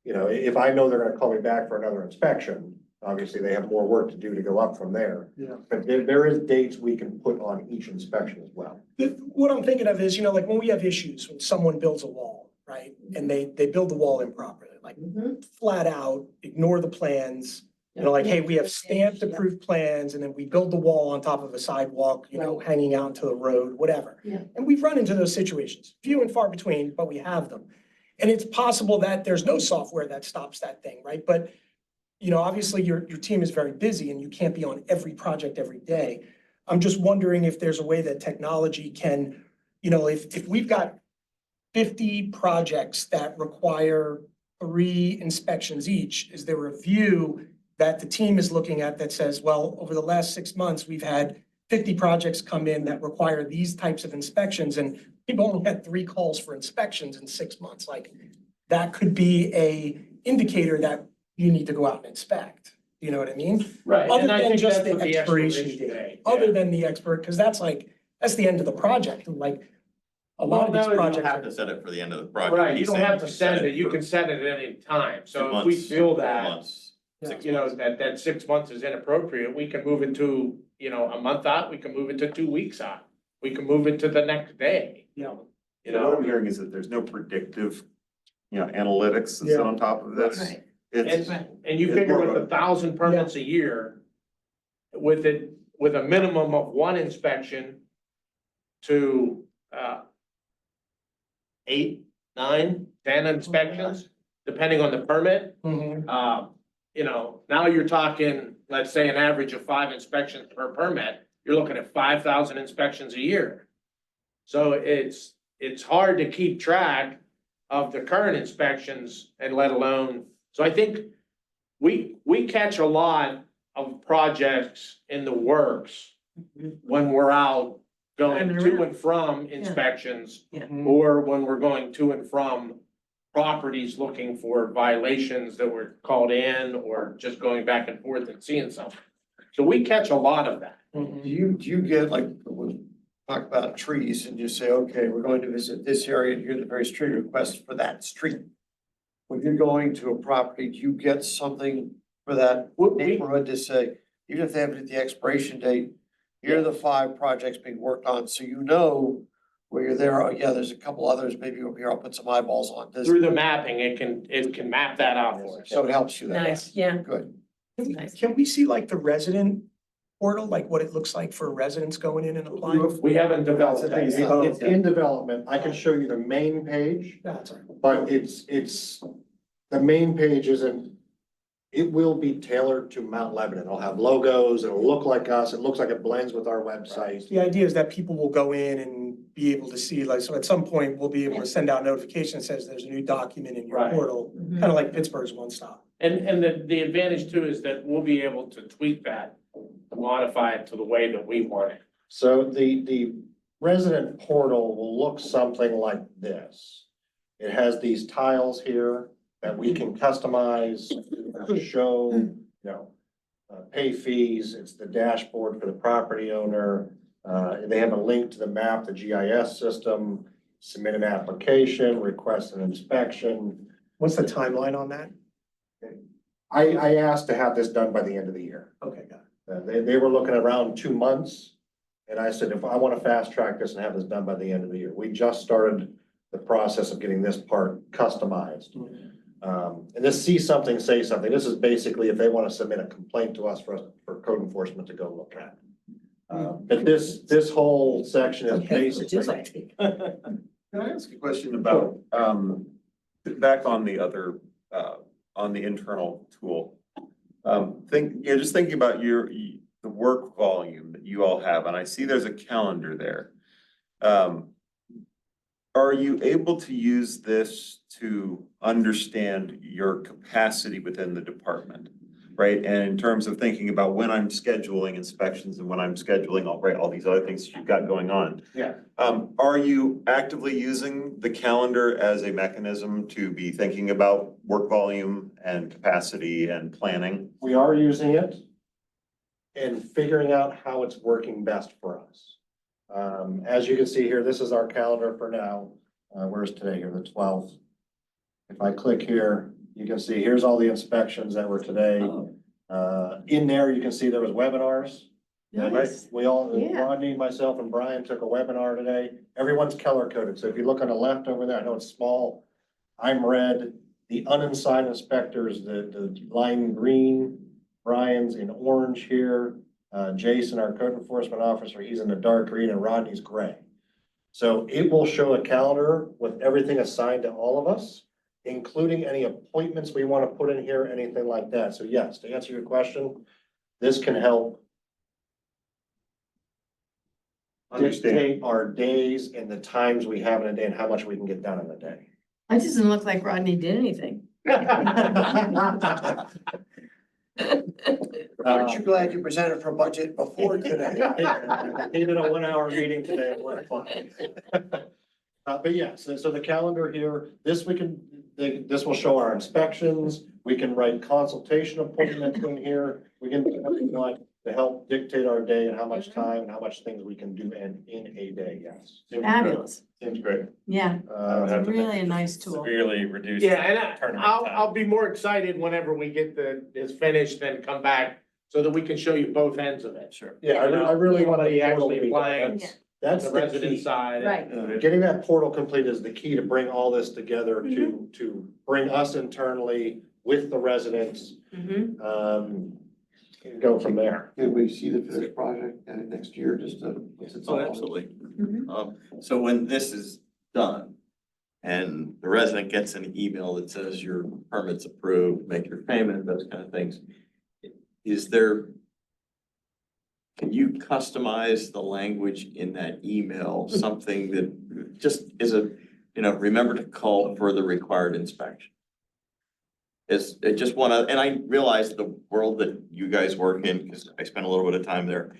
If I know they're gonna call me back for another inspection, obviously they have more work to do to go up from there. Yeah. But there is dates we can put on each inspection as well. What I'm thinking of is, you know, like when we have issues, when someone builds a wall, right? And they build the wall improperly, like flat out, ignore the plans. You know, like, hey, we have stamped approved plans and then we build the wall on top of a sidewalk, you know, hanging out into the road, whatever. Yeah. And we've run into those situations, few and far between, but we have them. And it's possible that there's no software that stops that thing, right? But, you know, obviously your team is very busy and you can't be on every project every day. I'm just wondering if there's a way that technology can, you know, if we've got 50 projects that require 3 inspections each, is there a view that the team is looking at that says, well, over the last 6 months, we've had 50 projects come in that require these types of inspections, and people only had 3 calls for inspections in 6 months. Like, that could be a indicator that you need to go out and inspect. You know what I mean? Right. Other And I than think just that's the what the expiration expiration date, date, other yeah. than the expert, because that's the end of the project. And like, a lot of Well, these no, you don't projects. have to set it for the end of the project. Right, you He's don't saying have to set send it, you for can set it at any time, 2 so if we months, feel 4 that, months, 6 you know, months. that 6 months is inappropriate, we can move it to, you know, a month out, we can move it to 2 weeks out. We can move it to the next day, Yeah. you What I'm know, hearing is that there's no predictive, analytics that sit on top of this. Right. It's, and you It's figure more with of 1,000 permits a year. With a minimum of 1 inspection to 8, 9, 10 inspections, depending on the permit. Mhm. You know, now you're talking, let's say an average of 5 inspections per permit, you're looking at 5,000 inspections a year. So it's hard to keep track of the current inspections and let alone, so I think we catch a lot of projects in the works when we're out going to and from inspections, or when we're going to and from properties looking for violations that were called in, or just going back and forth and seeing something. So we catch a lot of that. Mhm. Do you get like, we talk about trees and you say, okay, we're going to visit this area and here's a very street request for that street. When you're going to a property, do you get something for that neighborhood to say, even if they haven't hit the expiration date, here are the 5 projects being worked on, so you know where you're there, oh yeah, there's a couple others, maybe over here, I'll put some eyeballs on this. Through the mapping, it can map that out for us. So it helps you that way. Nice, yeah. Good. Nice. Can we see like the resident portal, like what it looks like for residents going in and applying? We haven't developed that It's yet. Oh, in development. I can show you the main page, That's all right. but it's, the main page isn't, it will be tailored to Mount Lebanon. It'll have logos, it'll look like us, it looks like it blends with our website. The idea is that people will go in and be able to see, like, so at some point, we'll be able to send out notification that says there's a new document in your Right. portal, Mhm. kind of like Pittsburgh's One Stop. And the advantage too is that we'll be able to tweak that, to modify it to the way that we want it. So the resident portal will look something like this. It has these tiles here that we can customize, show, pay fees. It's the dashboard for the property owner. They have a link to the map, the GIS system, submit an application, request an inspection. What's the timeline on that? I asked to have this done by the end of the year. Okay, got it. They were looking around 2 months. And I said, if I want to fast track this and have this done by the end of the year, we just started the process of getting this part customized. And this see something, say something. This is basically if they want to submit a complaint to us for code enforcement to go look at. But this whole section is basically. Can I ask a question about, back on the other, on the internal tool? Just thinking about the work volume that you all have, and I see there's a calendar there. Are you able to use this to understand your capacity within the department? Right, and in terms of thinking about when I'm scheduling inspections and when I'm scheduling all these other things you've got going on. Yeah. Are you actively using the calendar as a mechanism to be thinking about work volume and capacity and planning? We are using it and figuring out how it's working best for us. As you can see here, this is our calendar for now. Where's today here, the 12th? If I click here, you can see, here's all the inspections that were today. In there, you can see there was webinars. Nice. We all, Yeah. Rodney, myself and Brian took a webinar today. Everyone's color coded. So if you look on the left over there, I know it's small. I'm red, the unassigned inspectors, the line green, Brian's in orange here. Jason, our code enforcement officer, he's in the dark green and Rodney's gray. So it will show a calendar with everything assigned to all of us, including any appointments we want to put in here, anything like that. So yes, to answer your question, this can help dictate our days and the times we have in a day and how much we can get done in a day. That doesn't look like Rodney did anything. Aren't you glad you presented for budget before today? He did a 1 hour meeting today at work. But yeah, so the calendar here, this will show our inspections. We can write consultation appointments in here. We can do what we want to help dictate our day and how much time and how much things we can do in a day, yes. Fabulous. Seems great. Yeah, it's really a nice tool. Severely reduce. Yeah, and turnaround I'll time. be more excited whenever we get this finished and come back so that we can show you both ends of it. Sure. Yeah, I really want Somebody the portal to actually be done. applying That's the the resident key. side. Right. Getting that portal complete is the key to bring all this together to bring us internally with the residents, Mhm. and go from there. Can we see the finished project next year, just to? what's it Oh, all? absolutely. Mhm. So when this is done and the resident gets an email that says your permit's approved, make your payment, those kind of things, can you customize the language in that email, something that just is remember to call for the required inspection? I just wanna, and I realize the world that you guys work in, because I spent a little bit of time there.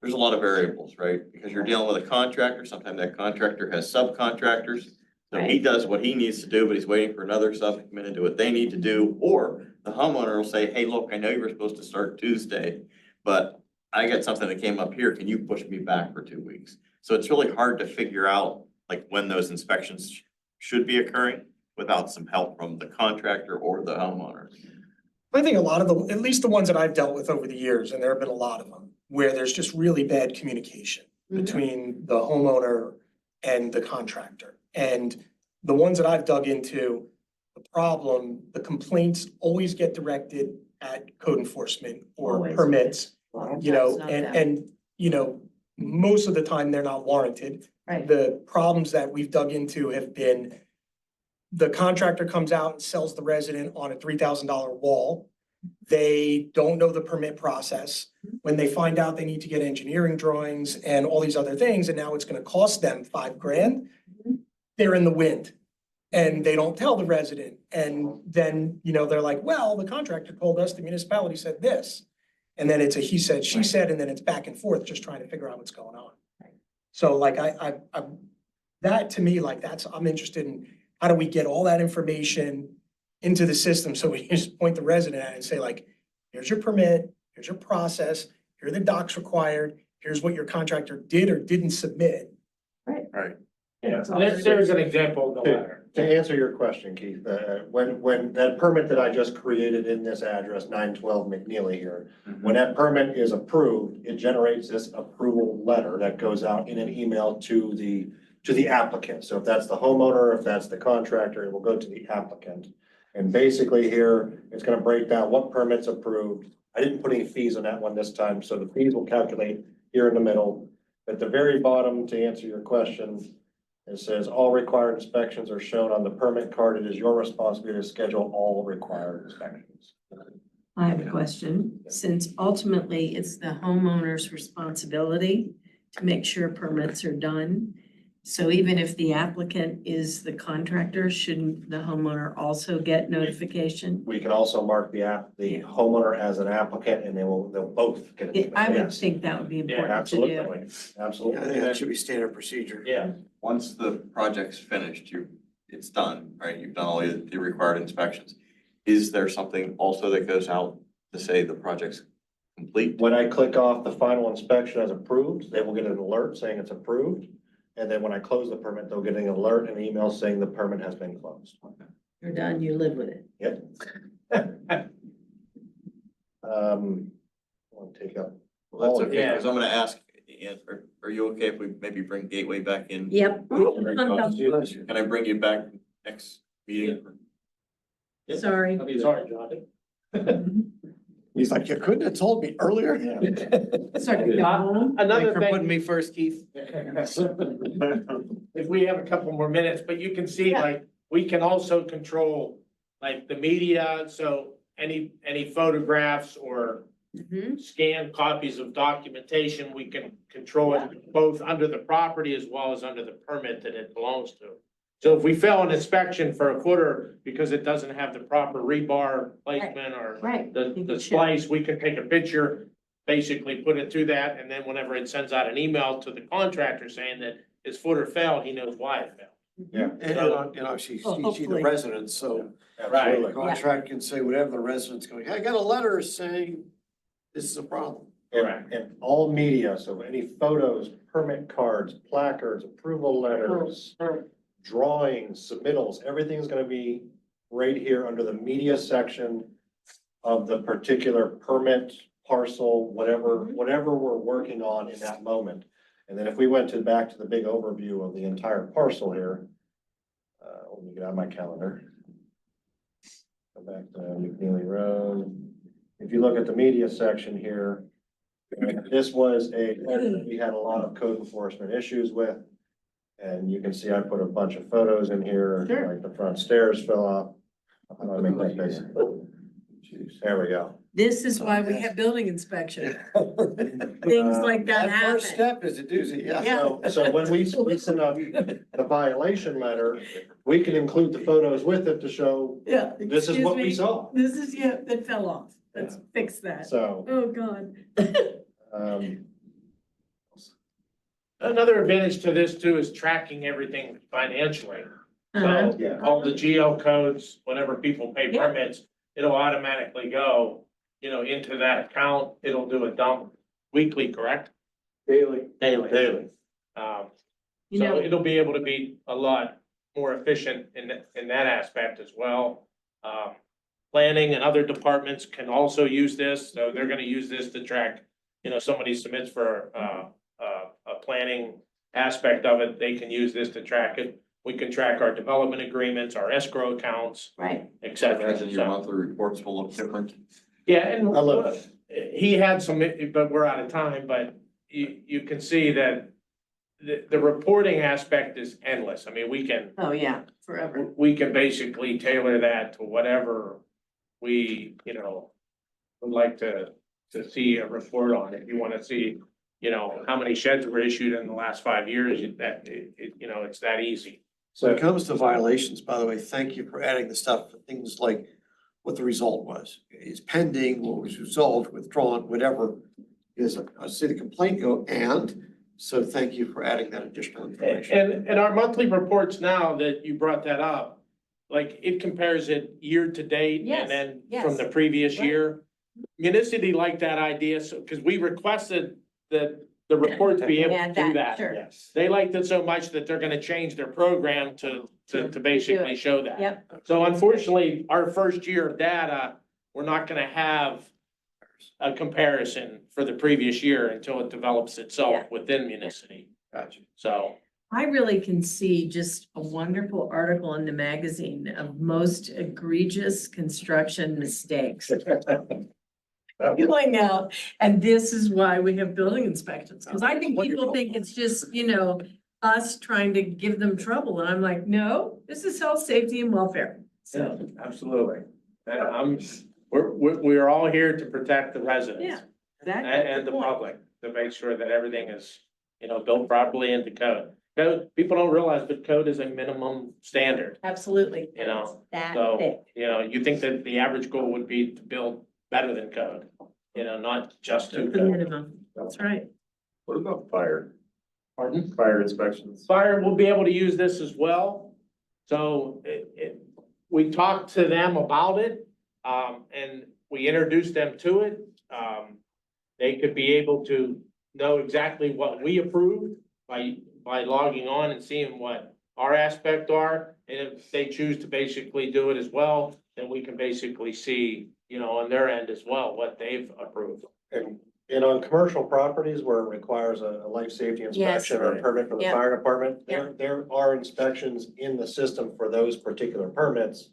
There's a lot of variables, right? Because you're dealing with a contractor, sometimes that contractor has subcontractors. So he does what he needs to do, but he's waiting for another sub to come in and do what they need to do. Or the homeowner will say, hey, look, I know you were supposed to start Tuesday, but I got something that came up here. Can you push me back for 2 weeks? So it's really hard to figure out like when those inspections should be occurring without some help from the contractor or the homeowner. I think a lot of at least the ones that I've dealt with over the years, and there have been a lot of them, where there's just really bad communication between the homeowner and the contractor. And the ones that I've dug into, the complaints always get directed at code enforcement or Always. permits, you know, It's not them. and, you know, most of the time they're not warranted. Right. The problems that we've dug into have been the contractor comes out and sells the resident on a $3,000 wall. They don't know the permit process. When they find out they need to get engineering drawings and all these other things, and now it's gonna cost them $5,000, they're in the wind. And they don't tell the resident. And then, you know, they're like, well, the contractor told us, the municipality said this. And then it's a he said, she said, and then it's back and forth, just trying to figure out what's going on. So like that to me, like I'm interested in, how do we get all that information into the system so we can just point the resident at it and say like, here's your permit, here's your process, here are the docs required, here's what your contractor did or didn't submit. Yeah, there's an example of the letter. To answer your question, Keith, when that permit that I just created in this address, 912 McNeely here, when that permit is approved, it generates this approval letter that goes out in an email to the applicant. So if that's the homeowner, if that's the contractor, it will go to the applicant. And basically here, it's gonna break down what permit's approved. I didn't put any fees on that one this time, so the fees will calculate here in the middle. At the very bottom, to answer your question, it says all required inspections are shown on the permit card. It is your responsibility to schedule all required inspections. I have a question. Since ultimately it's the homeowner's responsibility to make sure permits are done. So even if the applicant is the contractor, shouldn't the homeowner also get notification? We can also mark the homeowner as an applicant and they'll both get it. I would Yes. think that would be important to do. Absolutely, Yeah, I absolutely. think that should be standard procedure. Yeah. Once the project's finished, it's done, right? You've done all the required inspections. Is there something also that goes out to say the project's complete? When I click off the final inspection as approved, they will get an alert saying it's approved. And then when I close the permit, they'll get an alert and email saying the permit has been closed. You're done, you live with it. Yep. I'll take up. Well, that's okay, Yeah. because I'm gonna ask, are you okay if we maybe bring Gateway back in? Yep. Can I bring you back next meeting? Sorry. Sorry, John. He's like, you couldn't have told me earlier? Sorry. Another thing, me first, Keith. if we have a couple more minutes, but you can see, like, we can also control, like, the media, so any photographs or Mhm. scanned copies of documentation, we can control it both under the property as well as under the permit that it belongs to. So if we fail an inspection for a footer because it doesn't have the proper rebar placement or Right. the splice, we can take a picture, basically put it through that, and then whenever it sends out an email to the contractor saying that his footer failed, he knows why it failed. Yeah. And obviously, you see the Hopefully. residents, so Right. the contract can say whatever the resident's going, hey, I got a letter saying this is a problem. And all media, so any photos, permit cards, placards, approval letters, drawings, submittals, everything's gonna be right here under the media section of the particular permit, parcel, whatever we're working on in that moment. And then if we went back to the big overview of the entire parcel here, let me get out my calendar. Go back to McNeely Road. If you look at the media section here, this was we had a lot of code enforcement issues with. And you can see I put a bunch of photos in here, Sure. like the front stairs fell off. How do I make that big? There we go. This is why we have building inspection. Things like that That first happen. step is a doozy, yeah. Yeah. So when we send out the violation letter, we can include the photos with it to show Yeah. this is what we excuse me. saw. This is, that fell off. Let's fix that. So, Oh, God. Another advantage to this too is tracking everything financially. Uh-huh. So yeah. all the geo codes, whenever people pay Yeah. permits, it'll automatically go, into that account. It'll do a dump weekly, correct? Daily. Daily. You So know, it'll be able to be a lot more efficient in that aspect as well. Planning and other departments can also use this, so they're gonna use this to track, somebody submits for, a planning aspect of it, they can use this to track it. We can track our development agreements, our escrow accounts, Right. et I cetera. imagine your So, monthly reports will look different. yeah, and I love he had some, but we're out of time, but you can see that the reporting aspect is endless. I mean, we can Forever. basically tailor that to whatever we, would like to see a report on. If you wanna see, how many sheds were issued in the last 5 years, it's that easy. When it comes to violations, by the way, thank you for adding the stuff, things like what the result was. Is pending, what was resolved, withdrawn, whatever. Is I see the complaint go so thank you for adding that additional information. And our monthly reports now that you brought that up, like it compares it year to date Yes, and then yes. from the previous Right. year. Municity liked that idea, so, because we requested that the reports be able to Add do that, that. sure. Yes. They liked it so much that they're gonna change their program to basically show that. Yep. So unfortunately, our first year of data, we're not gonna have a comparison for the previous year until it develops Yeah. itself within Municity. Gotcha. So, I really can see just a wonderful article in the magazine of most egregious construction mistakes. Going out, and this is why we have building inspections, because I think people think it's just, us trying to give them trouble, and I'm like, no, this is health, safety, and welfare. So, absolutely. And we're all here to protect the residents. yeah, that. And the public, to make sure that everything is, built properly into code. Code, people don't realize, but code is a minimum standard, Absolutely. That so, thick. you think that the average goal would be to build better than code, not just to The code. minimum, that's right. What about fire? Pardon? Fire inspections? Fire will be able to use this as well. So we talked to them about it, and we introduced them to it. They could be able to know exactly what we approved by logging on and seeing what our aspect are. And if they choose to basically do it as well, then we can basically see, on their end as well, what they've approved. And on commercial properties where it requires a life safety inspection or a permit from the Yeah. fire department, Yeah. there are inspections in the system for those particular permits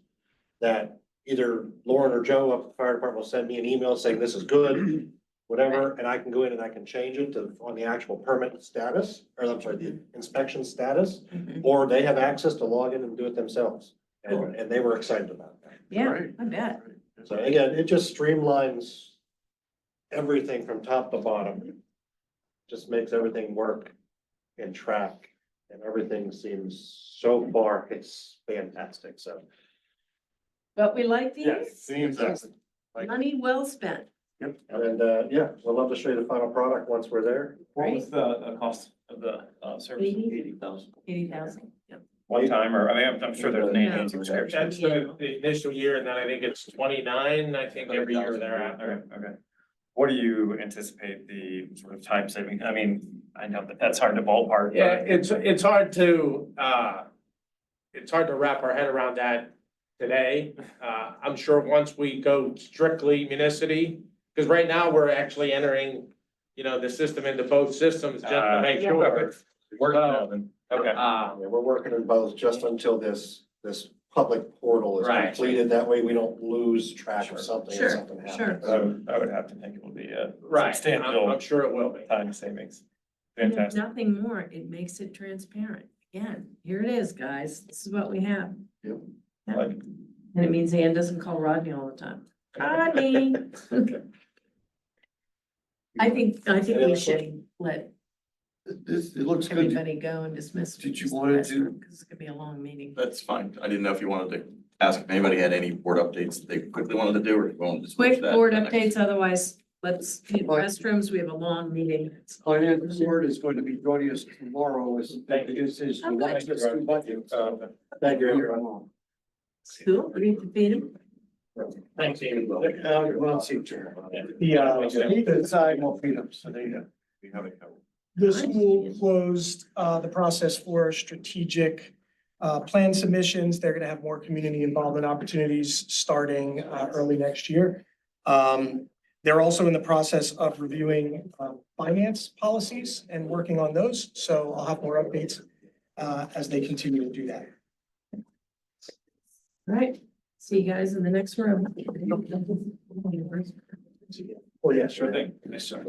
that either Lauren or Joe up at the fire department will send me an email saying this is good, whatever, and I can go in and I can change it on the actual permit status, or I'm sorry, the inspection status, Mhm. or they have access to log in and do it themselves. And they were excited about that. Yeah, Right. I bet. So again, it just streamlines everything from top to bottom. Just makes everything work and track, and everything seems so far, it's fantastic, so. But we like Yes, these, seems excellent. money well spent. And, yeah, we'll love to show you the final product once we're there. What was the cost of the service? 80,000. 80,000, yep. One time, or, I'm sure there's an annual subscription. That's the initial year, and then I think it's 29, I think, every year thereafter. Okay. What do you anticipate the sort of time saving? I mean, I know that that's hard to ballpark. Yeah, it's hard to wrap our head around that today. I'm sure once we go strictly municity, because right now we're actually entering, the system into both systems just to make sure. Working on them. Okay. Yeah, we're working on both just until this public portal is Right. completed. That way we don't lose track of something Sure, if something happens. I would have to think it will be a Right, substantial I'm sure it will be. time savings. And if Fantastic. nothing more, it makes it transparent. Again, here it is, guys. This is what we have. Yep. Yeah. Like- And it means Ann doesn't call Rodney all the time. Rodney. I think we should let It looks good. everybody go and dismiss. Did you wanna do- Because it's gonna be a long meeting. That's fine. I didn't know if you wanted to ask if anybody had any board updates that they quickly wanted to do, or if you wanted to. switch Quick that board to the next- updates, otherwise let's hit restrooms. We have a long meeting. Finance board is going to be joining us tomorrow as this is. Oh, good. Thank you. Cool, read the meeting. Thanks, Amy. Well, see, The side more freedom, so there you go. We have it covered. The school closed the process for strategic plan submissions. They're gonna have more community involvement opportunities starting early next year. They're also in the process of reviewing finance policies and working on those, so I'll have more updates as they continue to do that. All right, see you guys in the next room. Oh, yeah, sure. Sure thing. Yes, sir.